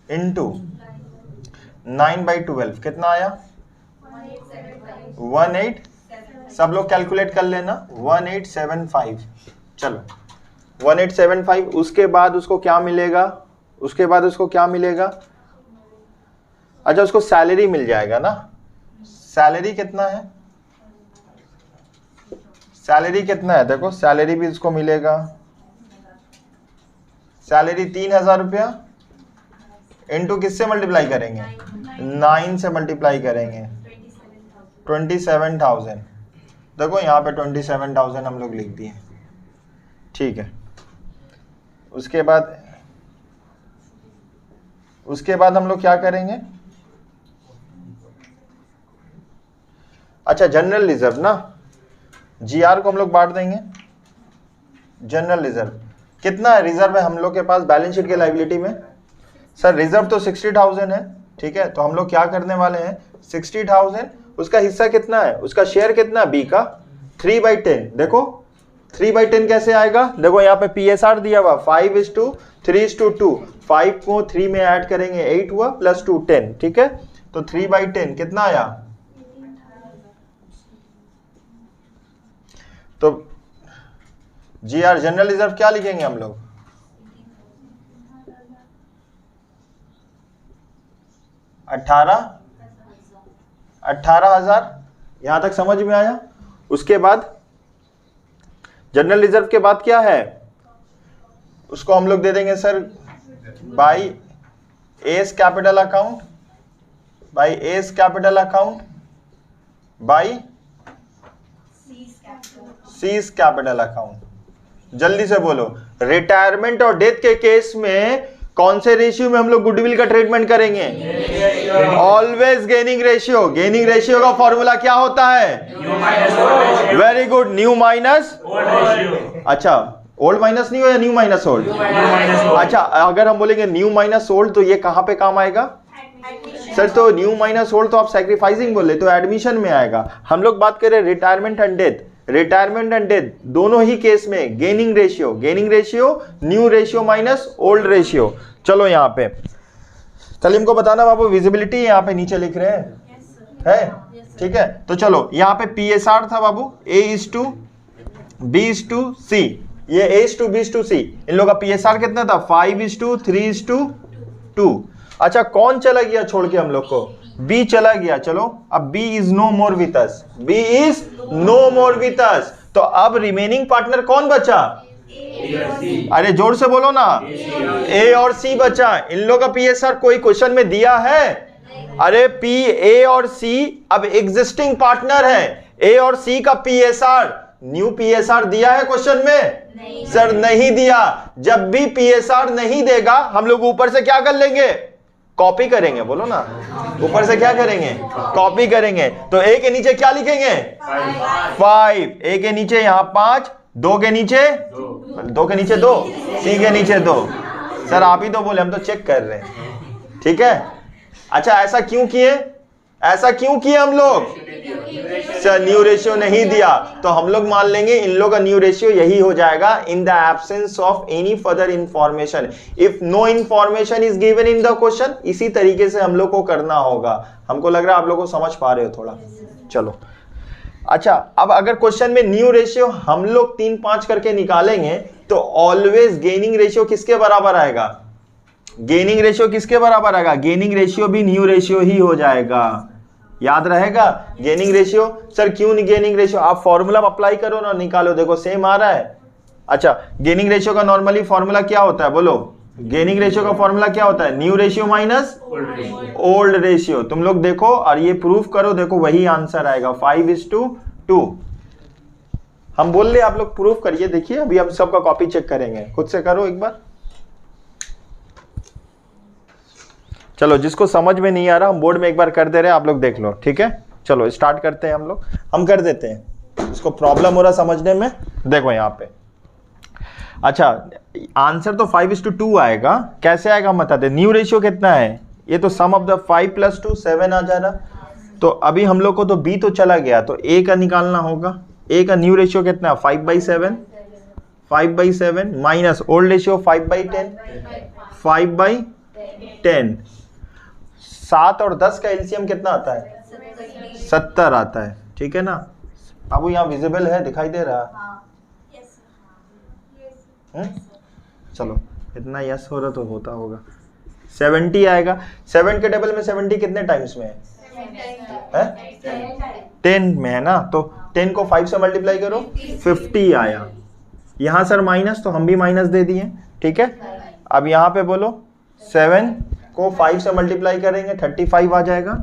इंटू 9/12 कितना आया 18, सब लोग कैलकुलेट कर लेना 1875। चलो 1875, उसके बाद उसको क्या मिलेगा, अच्छा उसको सैलरी मिल जाएगा ना। सैलरी कितना है, देखो सैलरी भी इसको मिलेगा, सैलरी 3,000 रुपया इंटू किससे मल्टीप्लाई करेंगे, 9 से मल्टीप्लाई करेंगे 27,000। देखो यहाँ पे 27,000 हम लोग लिख दिए, ठीक है। उसके बाद हम लोग क्या करेंगे, अच्छा जनरल रिजर्व ना, जीआर को हम लोग बांट देंगे। जनरल रिजर्व कितना रिजर्व है हम लोग के पास बैलेंस शीट के लायबिलिटी में? सर रिजर्व तो 60,000 है, ठीक है। तो हम लोग क्या करने वाले हैं, 60,000, उसका हिस्सा कितना है, उसका शेयर कितना बी का 3/10। देखो 3/10 कैसे आएगा, देखो यहाँ पे PSR दिया हुआ 5:3:2, 5 को 3 में ऐड करेंगे 8 हुआ, प्लस 2 10, ठीक है। तो 3/10 कितना आया, तो जीआर जनरल रिजर्व क्या लिखेंगे हम लोग, 18,000। यहां तक समझ में आया? उसके बाद जनरल रिजर्व के बाद क्या है, उसको हम लोग दे देंगे sir by S capital account, by seize capital account. जल्दी से बोलो, रिटायरमेंट और डेथ के केस में कौन से रेशियो में हम लोग गुडविल का ट्रीटमेंट करेंगे? Always gaining ratio. Gaining ratio का फॉर्मूला क्या होता है? वेरी गुड, न्यू माइनस, अच्छा ओल्ड माइनस न्यू या न्यू माइनस ओल्ड? अच्छा अगर हम बोलेंगे न्यू माइनस ओल्ड तो ये कहां पे काम आएगा सर? तो न्यू माइनस ओल्ड तो आप सैक्रिफाइसिंग बोले तो एडमिशन में आएगा। हम लोग बात करें रिटायरमेंट एंड डेथ, दोनों ही केस में gaining ratio new ratio minus old ratio. चलो यहाँ पे चलिए हमको बताना बाबू, विजिबिलिटी यहाँ पे नीचे लिख रहे हैं, है ठीक है। तो चलो यहाँ पे PSR था बाबू A:B:C, ये A:B:C, इन लोगों का PSR कितना था 5:3:2। अच्छा कौन चला गया छोड़ के हम लोग को? B चला गया। चलो अब B is no more with us, तो अब रिमेनिंग पार्टनर कौन बचा? अरे जोर से बोलो ना, A और C बचा। इन लोग का PSR कोई क्वेश्चन में दिया है? अरे A और C अब एग्जिस्टिंग पार्टनर है, A और C का PSR न्यू PSR दिया है क्वेश्चन में? नहीं। सर नहीं दिया। जब भी PSR नहीं देगा हम लोग ऊपर से क्या कर लेंगे? कॉपी करेंगे। बोलो ना, ऊपर से क्या करेंगे? कॉपी करेंगे। तो A के नीचे क्या लिखेंगे? 5। A के नीचे यहाँ 5, 2 के नीचे 2 के नीचे 2, C के नीचे 2। सर आप ही तो बोले, हम तो चेक कर रहे हैं, ठीक है। अच्छा ऐसा क्यों किए हम लोग? सर न्यू रेशियो नहीं दिया, तो हम लोग मान लेंगे इन लोग का न्यू रेशियो यही हो जाएगा, in the absence of any further information, if no information is given in the question. इसी तरीके से हम लोग को करना होगा। हमको लग रहा है आप लोग को समझ पा रहे हो थोड़ा। चलो अच्छा, अब अगर क्वेश्चन में न्यू रेशियो हम लोग 3-5 करके निकालेंगे तो ऑलवेज गेनिंग रेशियो किसके बराबर आएगा? गेनिंग रेशियो किसके बराबर आएगा? गेनिंग रेशियो भी न्यू रेशियो ही हो जाएगा। याद रहेगा गेनिंग रेशियो। सर क्यों नहीं गेनिंग रेशियो? आप फॉर्मूला अप्लाई करो ना, निकालो, देखो सेम आ रहा है। अच्छा गेनिंग रेशियो का नॉर्मली फॉर्मूला क्या होता है? बोलो, गेनिंग रेशियो का फॉर्मूला क्या होता है? New ratio minus old ratio. तुम लोग देखो और ये प्रूफ करो, देखो वही आंसर आएगा 5:2। हम बोल रहे आप लोग प्रूफ करिए। देखिए अभी हम सबका कॉपी चेक करेंगे, खुद से करो एक बार। चलो जिसको समझ में नहीं आ रहा हम बोर्ड में एक बार कर दे रहे हैं, आप लोग देख लो, ठीक है। चलो स्टार्ट करते हैं हम लोग, हम कर देते हैं। इसको प्रॉब्लम हो रहा समझने में, देखो यहाँ पे। अच्छा आंसर तो 5:2 आएगा, कैसे आएगा हम बता दे। न्यू रेशियो कितना है, ये तो सम ऑफ द 5 + 2 7 आ जा रहा। तो अभी हम लोग को तो b तो चला गया, तो a का निकालना होगा। a का न्यू रेशियो कितना है 5/7, 5/7 माइनस ओल्ड रेशियो 5/10, 5/10। 7 और 10 का एलसीएम कितना आता है 70 आता है, ठीक है ना। अब यहाँ विजिबल है, दिखाई दे रहा है? चलो इतना यस हो रहा तो होता होगा। 70 आएगा। 7 के टेबल में 70 कितने टाइम्स में है? 10 में है ना। तो 10 को 5 से मल्टीप्लाई करो, 50 आया। यहाँ सर माइनस, तो हम भी माइनस दे दिए, ठीक है। अब यहाँ पे बोलो 7 को 5 से मल्टीप्लाई करेंगे 35 आ जाएगा।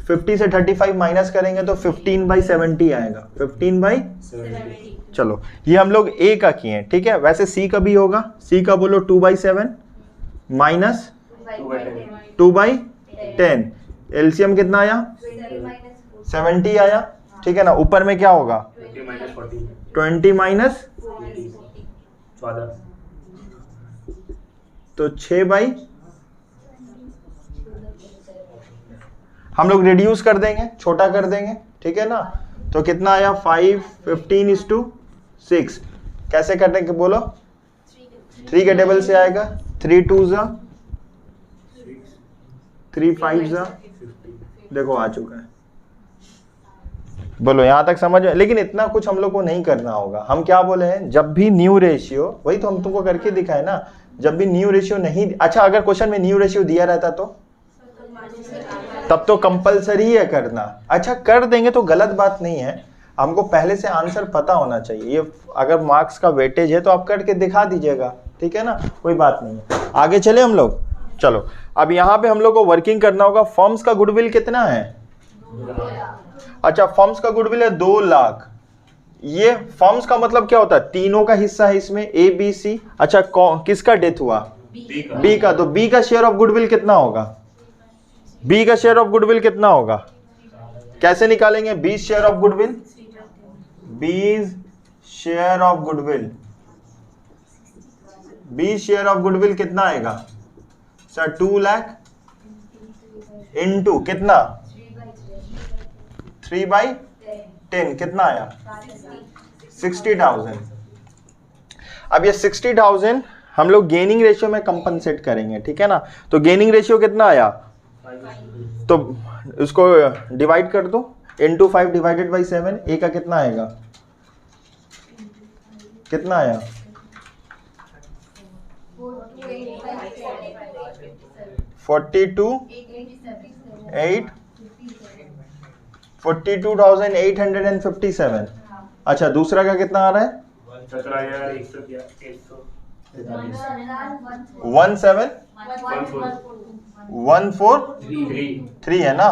50 से 35 माइनस करेंगे तो 15/70 आएगा, 15/70। चलो ये हम लोग a का किए हैं, ठीक है। वैसे c का भी होगा। c का बोलो 2/7 माइनस 2/10। एलसीएम कितना आया 70 आया, ठीक है ना। ऊपर में क्या होगा 20 माइनस 14, तो 6 हम लोग रिड्यूस कर देंगे, छोटा कर देंगे, ठीक है ना। तो कितना आया 5 15:6। कैसे करने के बोलो, 3 के टेबल से आएगा। 3 2 जा 3 5 जा, देखो आ चुका है। बोलो यहाँ तक समझ में। लेकिन इतना कुछ हम लोग को नहीं करना होगा। हम क्या बोले हैं, जब भी न्यू रेशियो, वही तो हम तुमको करके दिखाए ना, जब भी न्यू रेशियो नहीं, अच्छा अगर क्वेश्चन में न्यू रेशियो दिया रहता तो तब तो कंपलसरी है करना। अच्छा कर देंगे तो गलत बात नहीं है, हमको पहले से आंसर पता होना चाहिए। ये अगर मार्क्स का वेटेज है तो आप करके दिखा दीजिएगा, ठीक है ना, कोई बात नहीं है। आगे चले हम लोग। चलो अब यहाँ पे हम लोग को वर्किंग करना होगा। फर्म्स का गुडविल कितना है? अच्छा फर्म्स का गुडविल है 2 लाख। ये फर्म्स का मतलब क्या होता है, तीनों का हिस्सा है इसमें, ए बी सी। अच्छा किसका डेथ हुआ? बी का। तो बी का शेयर ऑफ गुडविल कितना होगा? बी का शेयर ऑफ गुडविल कितना होगा? कैसे निकालेंगे? B share of goodwill, B share of goodwill, B share of goodwill कितना आएगा सर? 2 लाख इंटू कितना 3/10 कितना आया 60,000। अब ये 60,000 हम लोग गेनिंग रेशियो में कंपनसेट करेंगे, ठीक है ना। तो गेनिंग रेशियो कितना आया, तो उसको डिवाइड कर दो, इंटू 5 डिवाइडेड बाई 7। ए का कितना आएगा, कितना आया 42,857। अच्छा दूसरा का कितना आ रहा है 17,143 है ना।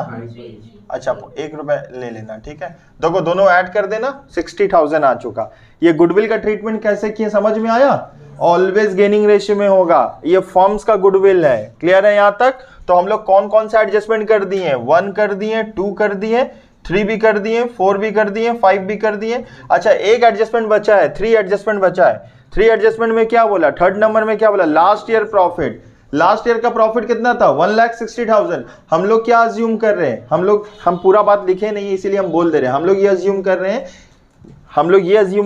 अच्छा 1 रुपए ले लेना, ठीक है। देखो दोनों ऐड कर देना, 60,000 आ चुका। ये गुडविल का ट्रीटमेंट कैसे किया समझ में आया? ऑलवेज गेनिंग रेशियो में होगा। ये फर्म्स का गुडविल है, क्लियर है यहाँ तक? तो हम लोग कौन कौन सा एडजस्टमेंट कर दिए? 1 कर दिए, 2 कर दिए, 3 भी कर दिए, 4 भी कर दिए, 5 भी कर दिए। अच्छा एक एडजस्टमेंट बचा है, 3 एडजस्टमेंट बचा है। 3 एडजस्टमेंट में क्या बोला, थर्ड नंबर में क्या बोला, last year profit. Last year का प्रॉफिट कितना था 1,60,000। हम लोग क्या अज्यूम कर रहे हैं, हम पूरा बात लिखे नहीं है इसीलिए हम बोल दे रहे हैं। हम लोग ये अज्यूम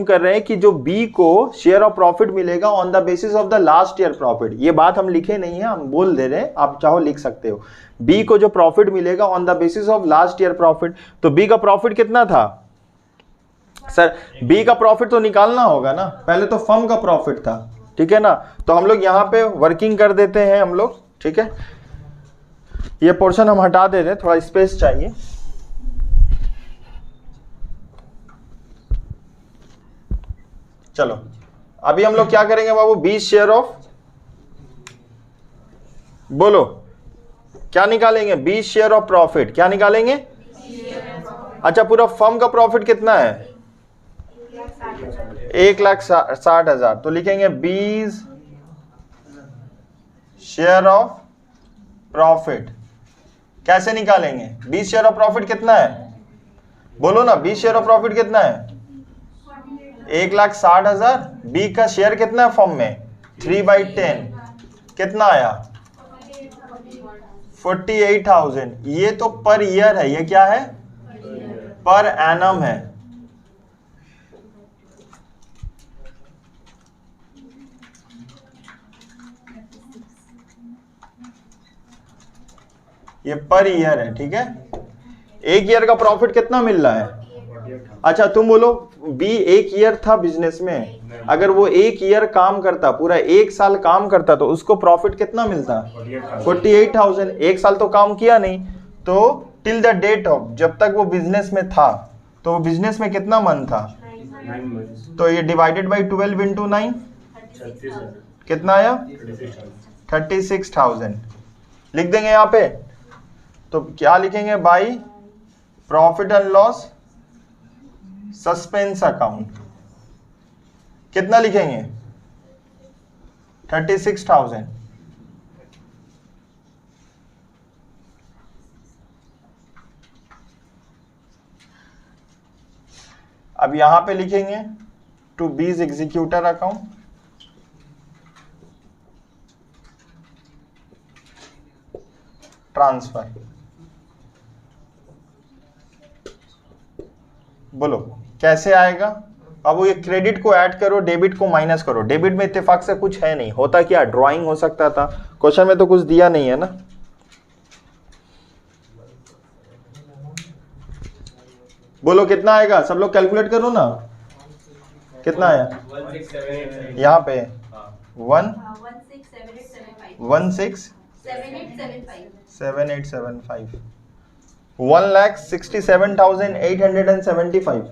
कर रहे हैं कि जो बी को शेयर ऑफ प्रॉफिट मिलेगा on the basis of the last year profit. ये बात हम लिखे नहीं है, हम बोल दे रहे हैं, आप चाहो लिख सकते हो। बी को जो प्रॉफिट मिलेगा on the basis of last year profit. तो बी का प्रॉफिट कितना था सर? बी का प्रॉफिट तो निकालना होगा ना, पहले तो फर्म का प्रॉफिट था, ठीक है ना। तो हम लोग यहां पे वर्किंग कर देते हैं हम लोग, ठीक है। ये पोर्शन हम हटा दे रहे हैं, थोड़ा स्पेस चाहिए। चलो अभी हम लोग क्या करेंगे बाबू, 20 शेयर ऑफ, बोलो क्या निकालेंगे? 20 शेयर ऑफ प्रॉफिट। क्या निकालेंगे? अच्छा पूरा फर्म का प्रॉफिट कितना है 1,60,000। तो लिखेंगे 20 शेयर ऑफ प्रॉफिट कैसे निकालेंगे? बी शेयर ऑफ प्रॉफिट कितना है? बोलो ना, बी शेयर ऑफ प्रॉफिट कितना है? 1,60,000। बी का शेयर कितना है फॉर्म में? 3/10 कितना आया? 48,000। ये तो पर ईयर है, ये क्या है? पर एनम है। ये पर ईयर है, ठीक है। एक ईयर का प्रॉफिट कितना मिल रहा है? अच्छा तुम बोलो, बी एक ईयर था बिजनेस में, अगर वो एक ईयर काम करता, पूरा 1 साल काम करता, तो उसको प्रॉफिट कितना मिलता? 48,000। 1 साल तो काम किया नहीं, तो टिल द डेट ऑफ, जब तक वो बिजनेस में था, तो वो बिजनेस में कितना मंथ था? 9 months। तो ये डिवाइडेड बाई 12 इंटू 9 कितना आया? 36,000 लिख देंगे यहाँ पे। तो क्या लिखेंगे? By profit and loss suspense account कितना लिखेंगे? 36,000। अब यहां पे लिखेंगे टू बीज एग्जीक्यूटर अकाउंट, ट्रांसफर। बोलो कैसे आएगा? अब वो ये क्रेडिट को ऐड करो, डेबिट को माइनस करो। डेबिट में इत्तेफाक से कुछ है नहीं, होता क्या? ड्राइंग हो सकता था, क्वेश्चन में तो कुछ दिया नहीं है ना। बोलो कितना आएगा? सब लोग कैलकुलेट करो ना, कितना आया? 1678 यहाँ पे 1,6875 1,67,875।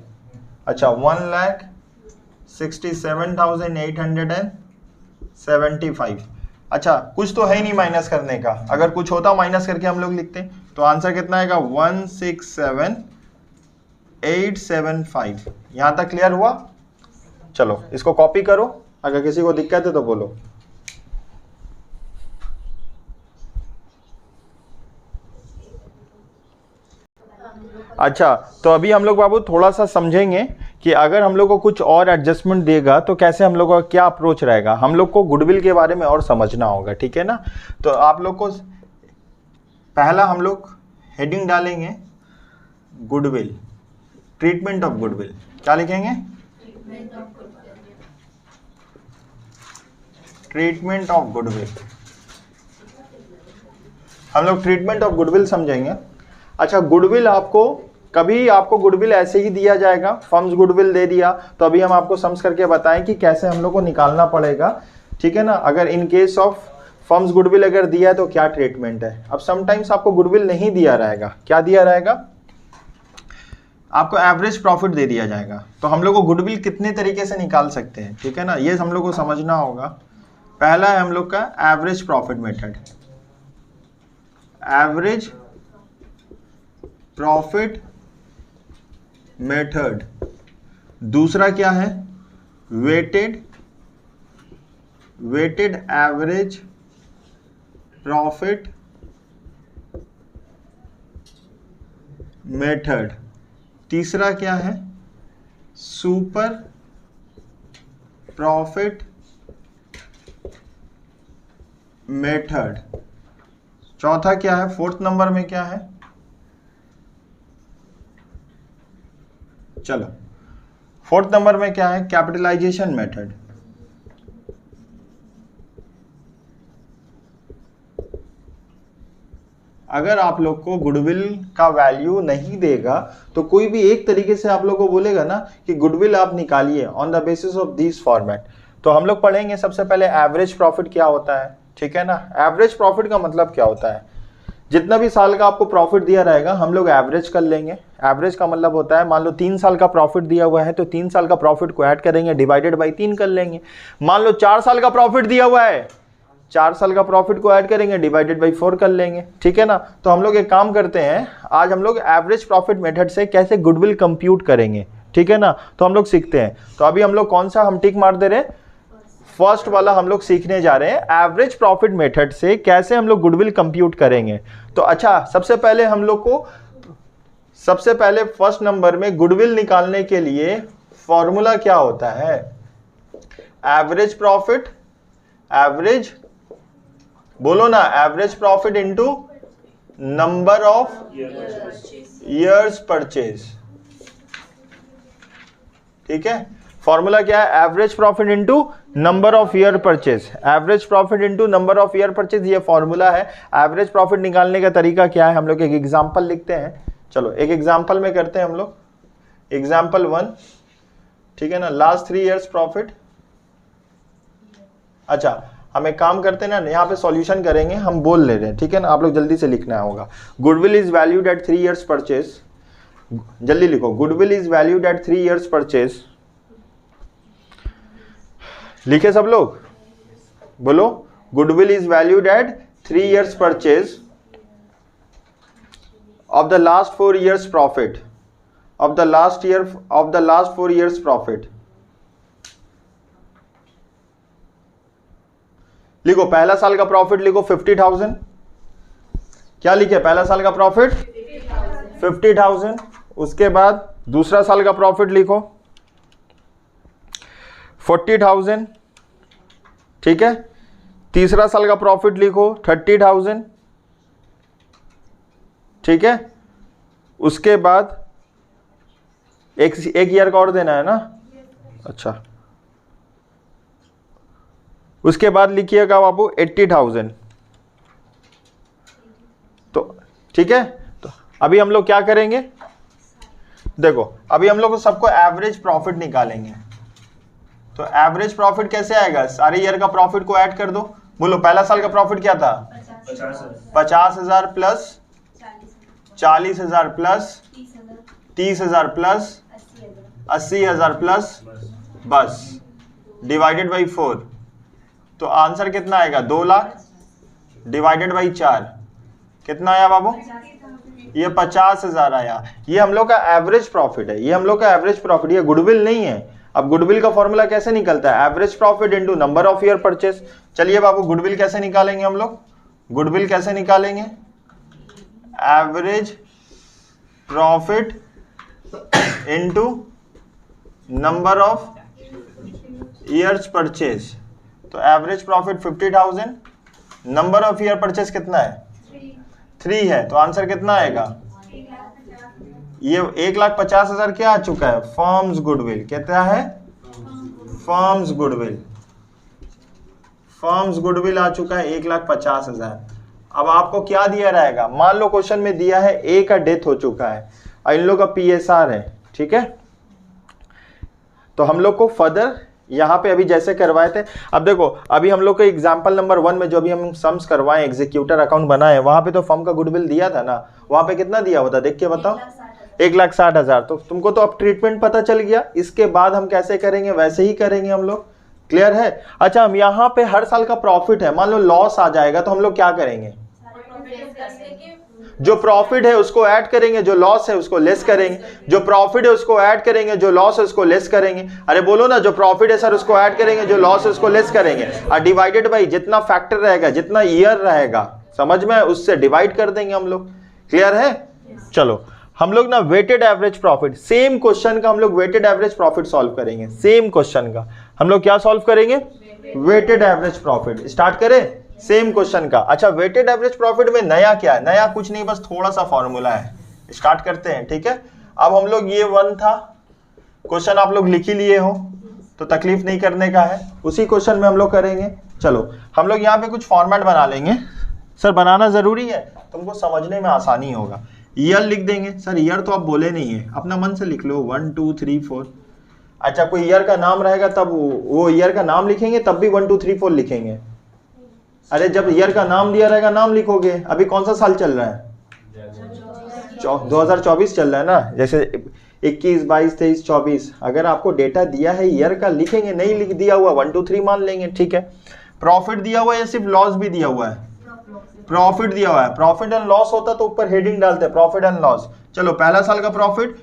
अच्छा 1,67,875। अच्छा कुछ तो है ही नहीं माइनस करने का, अगर कुछ होता माइनस करके हम लोग लिखते। तो आंसर कितना आएगा? 1,67,875। यहां तक क्लियर हुआ? चलो इसको कॉपी करो, अगर किसी को दिक्कत है तो बोलो। अच्छा तो अभी हम लोग बाबू थोड़ा सा समझेंगे कि अगर हम लोग को कुछ और एडजस्टमेंट देगा तो कैसे हम लोग का क्या अप्रोच रहेगा। हम लोग को गुडविल के बारे में और समझना होगा, ठीक है ना। तो आप लोग को पहला हम लोग हेडिंग डालेंगे गुडविल, ट्रीटमेंट ऑफ गुडविल। क्या लिखेंगे? Treatment of goodwill. हम लोग ट्रीटमेंट ऑफ गुडविल समझेंगे। अच्छा गुडविल आपको कभी आपको गुडविल ऐसे ही दिया जाएगा, फर्म्स गुडविल दे दिया, तो अभी हम आपको समझ करके बताएं कि कैसे हम लोग को निकालना पड़ेगा, ठीक है ना। अगर in case of firms goodwill अगर दिया है तो क्या ट्रीटमेंट है। अब समटाइम्स आपको गुडविल नहीं दिया रहेगा, क्या दिया रहेगा? आपको एवरेज प्रॉफिट दे दिया जाएगा। तो हम लोग को गुडविल कितने तरीके से निकाल सकते हैं, ठीक है ना, ये हम लोग को समझना होगा। पहला है हम लोग का average profit method, average profit method. दूसरा क्या है? Weighted average profit method. तीसरा क्या है? Super profit method. चौथा क्या है? फोर्थ नंबर में क्या है? चलो फोर्थ नंबर में क्या है? Capitalisation method. अगर आप लोग को गुडविल का वैल्यू नहीं देगा तो कोई भी एक तरीके से आप लोग को बोलेगा ना कि गुडविल आप निकालिए on the basis of this format. तो हम लोग पढ़ेंगे सबसे पहले एवरेज प्रॉफिट क्या होता है, ठीक है ना। एवरेज प्रॉफिट का मतलब क्या होता है? जितना भी साल का आपको प्रॉफिट दिया रहेगा हम लोग एवरेज कर लेंगे। एवरेज का मतलब होता है, मान लो 3 साल का प्रॉफिट दिया हुआ है तो 3 साल का प्रॉफिट को ऐड करेंगे, डिवाइडेड बाई 3 कर लेंगे। मान लो 4 साल का प्रॉफिट दिया हुआ है, 4 साल का प्रॉफिट को ऐड करेंगे, डिवाइडेड बाई 4 कर लेंगे, ठीक है ना। तो हम लोग एक काम करते हैं, आज हम लोग एवरेज प्रॉफिट मेथड से कैसे गुडविल कंप्यूट करेंगे, ठीक है ना। तो हम लोग सीखते हैं। तो अभी हम लोग कौन सा हम टिक मार दे रहे हैं? फर्स्ट वाला हम लोग सीखने जा रहे हैं, एवरेज प्रॉफिट मेथड से कैसे हम लोग गुडविल कंप्यूट करेंगे। तो अच्छा, सबसे पहले हम लोग को फर्स्ट नंबर में गुडविल निकालने के लिए फॉर्मूला क्या होता है? एवरेज प्रॉफिट, एवरेज बोलो ना, average profit into number of years purchase. ठीक है, फॉर्मूला क्या है? Average profit into number of year purchase. Average profit into number of year purchase, ये फॉर्मूला है। एवरेज प्रॉफिट निकालने का तरीका क्या है? हम लोग एक एग्जांपल लिखते हैं। चलो एक एग्जांपल में करते हैं हम लोग। एग्जांपल 1, ठीक है ना, लास्ट 3 इयर्स प्रॉफिट। अच्छा, हम एक काम करते हैं ना, यहाँ पे सॉल्यूशन करेंगे, हम बोल ले रहे हैं, ठीक है ना, आप लोग जल्दी से लिखना होगा। Goodwill is valued at 3 years purchase. जल्दी लिखो, goodwill is valued at 3 years purchase. लिखे सब लोग? बोलो, goodwill is valued at 3 years purchase of the last 4 years profit, of the last 4 years profit। लिखो पहला साल का प्रॉफिट, लिखो 50,000। क्या लिखे? पहला साल का प्रॉफिट 50,000। उसके बाद दूसरा साल का प्रॉफिट लिखो 40,000। ठीक है, तीसरा साल का प्रॉफिट लिखो 30,000। ठीक है, उसके बाद एक ईयर का और देना है ना। अच्छा, उसके बाद लिखिएगा बाबू 80,000। तो ठीक है, तो अभी हम लोग क्या करेंगे? देखो, अभी हम लोग को सबको एवरेज प्रॉफिट निकालेंगे। तो एवरेज प्रॉफिट कैसे आएगा? सारे ईयर का प्रॉफिट को ऐड कर दो। बोलो, पहला साल का प्रॉफिट क्या था? 50,000 प्लस 40,000 प्लस 30,000 प्लस 80,000 प्लस, बस डिवाइडेड बाई 4। तो आंसर कितना आएगा? 2 लाख डिवाइडेड बाई 4 कितना आया बाबू? ये 50,000 आया। ये हम लोग का एवरेज प्रॉफिट है, ये हम लोग का एवरेज प्रॉफिट, ये गुडविल नहीं है। अब गुडविल का फॉर्मूला कैसे निकलता है? Average profit into number of year purchase. चलिए बाबू, गुडविल कैसे निकालेंगे हम लोग? गुडविल कैसे निकालेंगे? Average profit into number of years purchase. तो average profit 50,000, number of year purchase कितना है? 3 है। तो आंसर कितना आएगा? ये 1,50,000 क्या आ चुका है? Firms goodwill. कितना है? Firms goodwill. फर्म्स गुडविल आ चुका है 1,50,000। अब आपको क्या दिया रहेगा? मान लो क्वेश्चन में दिया है ए का डेथ हो चुका है और इन लोग का PSR है। ठीक है, तो हम लोग को फर्दर यहाँ पे अभी जैसे करवाए थे, अब देखो, अभी हम लोग को एग्जाम्पल नंबर 1 में जो भी हम सम्स करवाए, एग्जीक्यूटर अकाउंट बनाए, वहां पे तो फर्म का गुडविल दिया था ना। वहां पे कितना दिया होता? देख के बताओ। 1,60,000। तो तुमको तो अब ट्रीटमेंट पता चल गया। इसके बाद हम कैसे करेंगे? वैसे ही करेंगे हम लोग। क्लियर है? अच्छा, हम यहाँ पे हर साल का प्रॉफिट है, मान लो लॉस आ जाएगा तो हम लोग क्या करेंगे? जो प्रॉफिट है उसको ऐड करेंगे, जो लॉस है उसको लेस करेंगे। जो प्रॉफिट है उसको ऐड करेंगे, जो लॉस है उसको लेस करेंगे। अरे बोलो ना, जो प्रॉफिट है सर उसको ऐड करेंगे, जो लॉस है उसको लेस करेंगे। और डिवाइडेड बाई जितना फैक्टर रहेगा, जितना ईयर रहेगा, समझ में, उससे डिवाइड कर देंगे हम लोग। क्लियर है? चलो हम लोग ना weighted average profit, same question का हम लोग वेटेड एवरेज प्रॉफिट सॉल्व करेंगे। सेम क्वेश्चन का हम लोग क्या सॉल्व करेंगे? Weighted average profit. स्टार्ट करें सेम क्वेश्चन का। अच्छा, वेटेड एवरेज प्रॉफिट में नया क्या है? नया कुछ नहीं, बस थोड़ा सा फॉर्मूला है। स्टार्ट करते हैं। ठीक है, अब हम लोग, ये 1 था क्वेश्चन, आप लोग लिख ही लिए हो तो तकलीफ नहीं करने का है, उसी क्वेश्चन में हम लोग करेंगे। चलो हम लोग यहाँ पे कुछ फॉर्मेट बना लेंगे। सर बनाना जरूरी है, तुमको समझने में आसानी होगा। ईयर लिख देंगे। सर ईयर तो आप बोले नहीं है, अपना मन से लिख लो 1 2 3 4। अच्छा, कोई ईयर का नाम रहेगा तब वो ईयर का नाम लिखेंगे, तब भी 1 2 3 4 लिखेंगे। अरे जब ईयर का नाम दिया रहेगा नाम लिखोगे। अभी कौन सा साल चल रहा है? 2024 चल रहा है ना। जैसे 21 22 23 24, अगर आपको डेटा दिया है ईयर का लिखेंगे, नहीं लिख दिया हुआ 1 2 3 मान लेंगे। ठीक है, प्रॉफिट दिया हुआ है या सिर्फ लॉस भी दिया हुआ है? प्रॉफिट दिया हुआ है। प्रॉफिट एंड लॉस होता तो ऊपर हेडिंग डालते हैं प्रॉफिट एंड लॉस। चलो, पहला साल का प्रॉफिट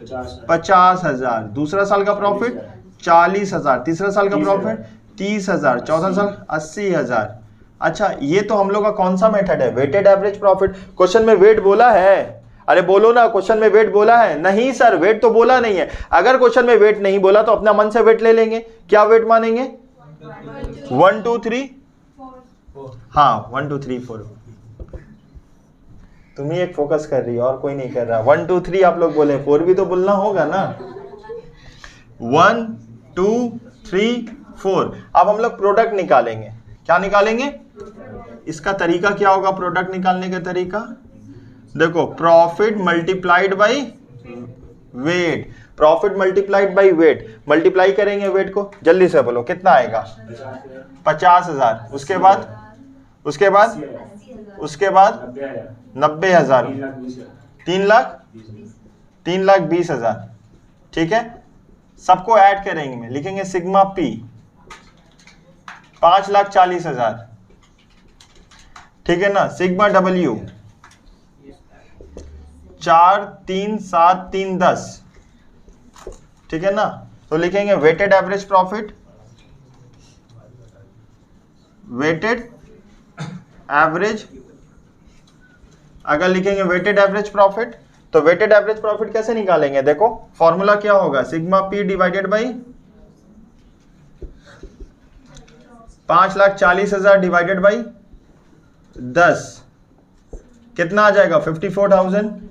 50,000, दूसरा साल का प्रॉफिट 40,000, तीसरा साल का प्रॉफिट 30,000, चौथा साल 80,000। अच्छा, ये तो हम लोग का कौन सा मेथड है? Weighted average profit. क्वेश्चन में वेट बोला है? अरे बोलो ना, क्वेश्चन में वेट बोला है? नहीं सर, वेट तो बोला नहीं है। अगर क्वेश्चन में वेट नहीं बोला तो अपना मन से वेट ले लेंगे। क्या वेट मानेंगे? 1 2 3 4। हाँ 1 2 3 4। तुम ही एक फोकस कर रही हो और कोई नहीं कर रहा। 1 2 3 आप लोग बोले, 4 भी तो बोलना होगा ना। 1 2 3 4। अब हम लोग प्रोडक्ट निकालेंगे। क्या निकालेंगे? इसका तरीका क्या होगा? प्रोडक्ट निकालने का तरीका देखो, profit multiplied by wait. Profit multiplied by wait. Multiply करेंगे वेट को, जल्दी से बोलो कितना आएगा? 50,000। उसके बाद 90,000। 3,20,000। ठीक है, सबको ऐड करेंगे, लिखेंगे सिग्मा पी 5,40,000। ठीक है ना, सिग्मा डब्ल्यू 4 3 7 3 10। ठीक है ना, तो लिखेंगे weighted average profit, weighted average. अगर लिखेंगे वेटेड एवरेज प्रॉफिट, तो वेटेड एवरेज प्रॉफिट कैसे निकालेंगे? देखो फॉर्मूला क्या होगा? Sigma P divided by 5,40,000 divided by 10। कितना आ जाएगा? 54,000।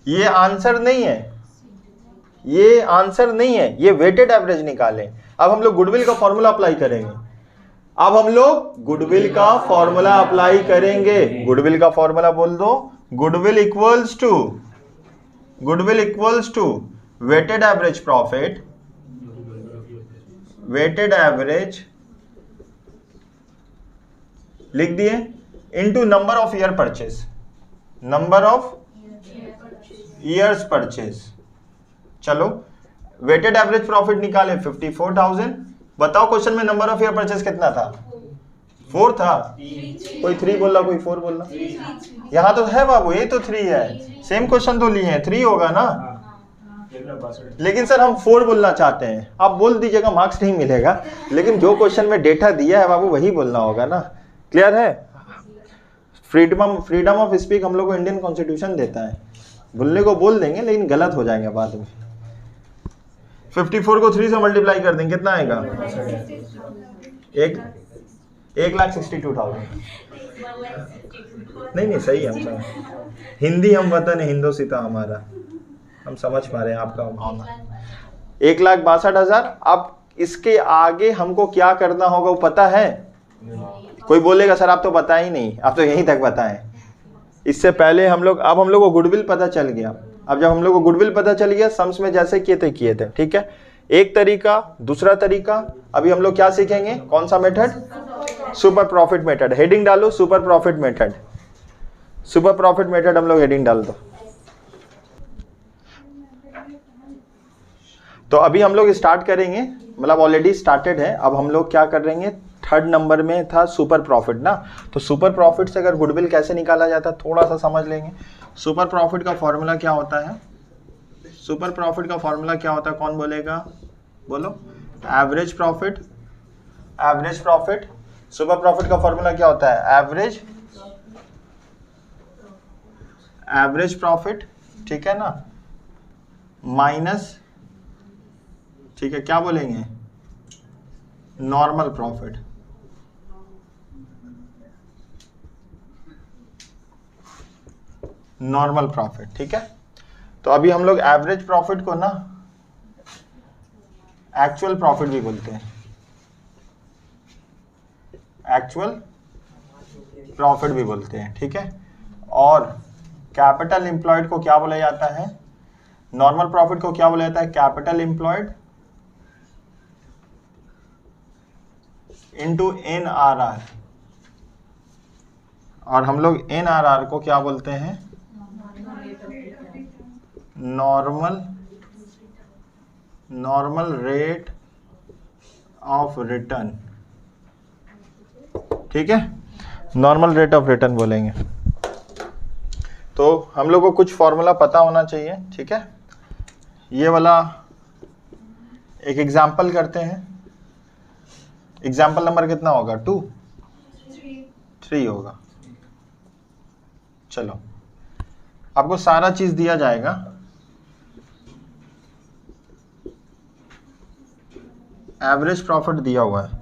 ये आंसर नहीं है, ये आंसर नहीं है, ये वेटेड एवरेज निकालें। अब हम लोग गुडविल का फॉर्मूला अप्लाई करेंगे। अब हम लोग गुडविल का फॉर्मूला अप्लाई करेंगे। गुडविल का फॉर्मूला बोल दो। Goodwill equals to weighted average profit, weighted average लिख दिए, into number of year purchase, number of years purchase. चलो वेटेड एवरेज प्रॉफिट निकाले 54,000। बताओ क्वेश्चन में नंबर ऑफ ईयर परचेज कितना था? 4 था। कोई 3 बोल रहा, कोई 4 बोल रहा। यहाँ तो है बाबू, ये तो 3 है। सेम क्वेश्चन तो लिए हैं, 3 होगा ना। लेकिन सर हम 4 बोलना चाहते हैं। आप बोल दीजिएगा, मार्क्स नहीं मिलेगा, लेकिन जो क्वेश्चन में डेटा दिया है बाबू वही बोलना होगा ना। क्लियर है? फ्रीडम ऑफ स्पीच हम लोग को इंडियन कॉन्स्टिट्यूशन देता है। बोलने को बोल देंगे लेकिन गलत हो जाएंगे बाद में। 54 को 3 से मल्टीप्लाई कर देंगे, कितना आएगा? 1,62,000। नहीं सही है, हम समझ। हिंदी हम वतन हिंदोसिता हमारा, हम समझ पा रहे हैं आपका भावना। 1,62,000। अब इसके आगे हमको क्या करना होगा वो पता है? कोई बोलेगा सर आप तो बता ही नहीं, आप तो यहीं तक बताएं। इससे पहले हम लोग, अब हम लोग को गुडविल पता चल गया। अब जब हम लोग को गुडविल पता चल गया, सम्स में जैसे किए थे। ठीक है, एक तरीका, दूसरा तरीका। अभी हम लोग क्या सीखेंगे? कौन सा method? Super profit method. Heading डालो, super profit method. Super profit method हम लोग हेडिंग डाल दो। तो अभी हम लोग स्टार्ट करेंगे, मतलब ऑलरेडी स्टार्टेड है। अब हम लोग क्या करेंगे? 3rd नंबर में था सुपर प्रॉफिट ना, तो सुपर प्रॉफिट से अगर गुडविल कैसे निकाला जाता है थोड़ा सा समझ लेंगे। सुपर प्रॉफिट का फॉर्मूला क्या होता है? सुपर प्रॉफिट का फॉर्मूला क्या होता है? कौन बोलेगा? बोलो। Average profit, average profit. Super profit का फॉर्मूला क्या होता है? Average profit. ठीक है ना, माइनस, ठीक है, क्या बोलेंगे? Normal profit. Normal profit. ठीक है, तो अभी हम लोग एवरेज प्रॉफिट को ना एक्चुअल प्रॉफिट भी बोलते हैं। एक्चुअल प्रॉफिट भी बोलते हैं। ठीक है, और कैपिटल एम्प्लॉयड को क्या बोला जाता है? नॉर्मल प्रॉफिट को क्या बोला जाता है? Capital employed into NRR। और हम लोग NRR को क्या बोलते हैं? Normal rate of return. ठीक है, नॉर्मल रेट ऑफ रिटर्न बोलेंगे। तो हम लोग को कुछ फॉर्मूला पता होना चाहिए। ठीक है, ये वाला एक एग्जाम्पल करते हैं। एग्जाम्पल नंबर कितना होगा? 2, 3 होगा। चलो, आपको सारा चीज दिया जाएगा। एवरेज प्रॉफिट दिया हुआ है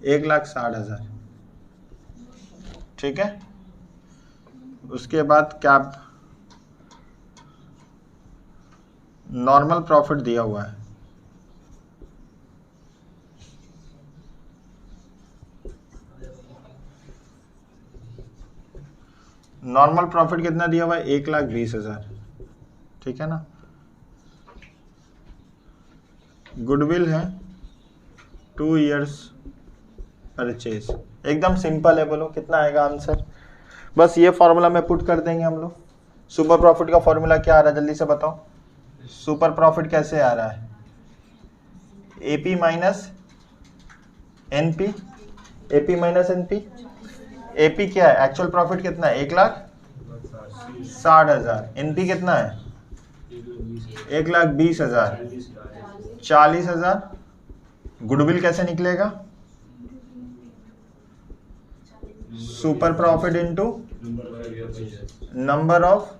1,60,000, ठीक है। उसके बाद कैप नॉर्मल प्रॉफिट दिया हुआ है, नॉर्मल प्रॉफिट कितना दिया हुआ है? 1,20,000, ठीक है ना। गुडविल है 2 years परचेज, एकदम सिंपल है। बोलो कितना आएगा आंसर? बस ये फॉर्मूला में पुट कर देंगे हम लोग। सुपर प्रॉफिट का फॉर्मूला क्या आ रहा है, जल्दी से बताओ। सुपर प्रॉफिट कैसे आ रहा है? AP minus NP, AP minus NP. AP क्या है? एक्चुअल प्रॉफिट कितना है? 1,60,000। एनपी कितना है? 1,20,000, 40,000। गुडविल कैसे निकलेगा? Super profit into number of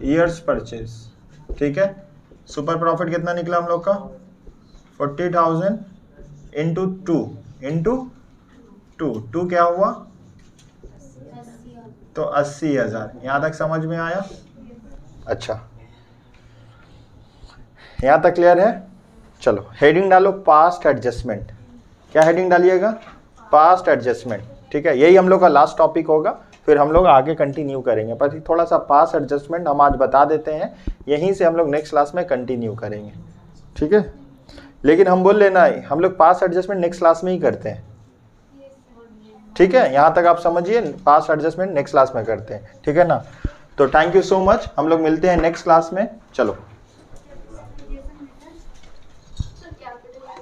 years purchase, ठीक है। सुपर प्रॉफिट कितना निकला हम लोग का? 40,000 इंटू 2 क्या हुआ? तो 80,000। यहां तक समझ में आया? अच्छा, यहां तक क्लियर है? चलो हेडिंग डालो पास्ट एडजस्टमेंट। क्या हेडिंग डालिएगा? पास्ट एडजस्टमेंट, ठीक है। यही हम लोग का लास्ट टॉपिक होगा, फिर हम लोग आगे कंटिन्यू करेंगे। पर थोड़ा सा पास्ट एडजस्टमेंट हम आज बता देते हैं, यहीं से हम लोग नेक्स्ट क्लास में कंटिन्यू करेंगे, ठीक है। लेकिन हम बोल लेना हम लोग पास्ट एडजस्टमेंट नेक्स्ट क्लास में ही करते हैं, ठीक है। यहाँ तक आप समझिए, पास्ट एडजस्टमेंट नेक्स्ट क्लास में करते हैं, ठीक है ना। तो थैंक यू सो मच, हम लोग मिलते हैं नेक्स्ट क्लास में। चलो।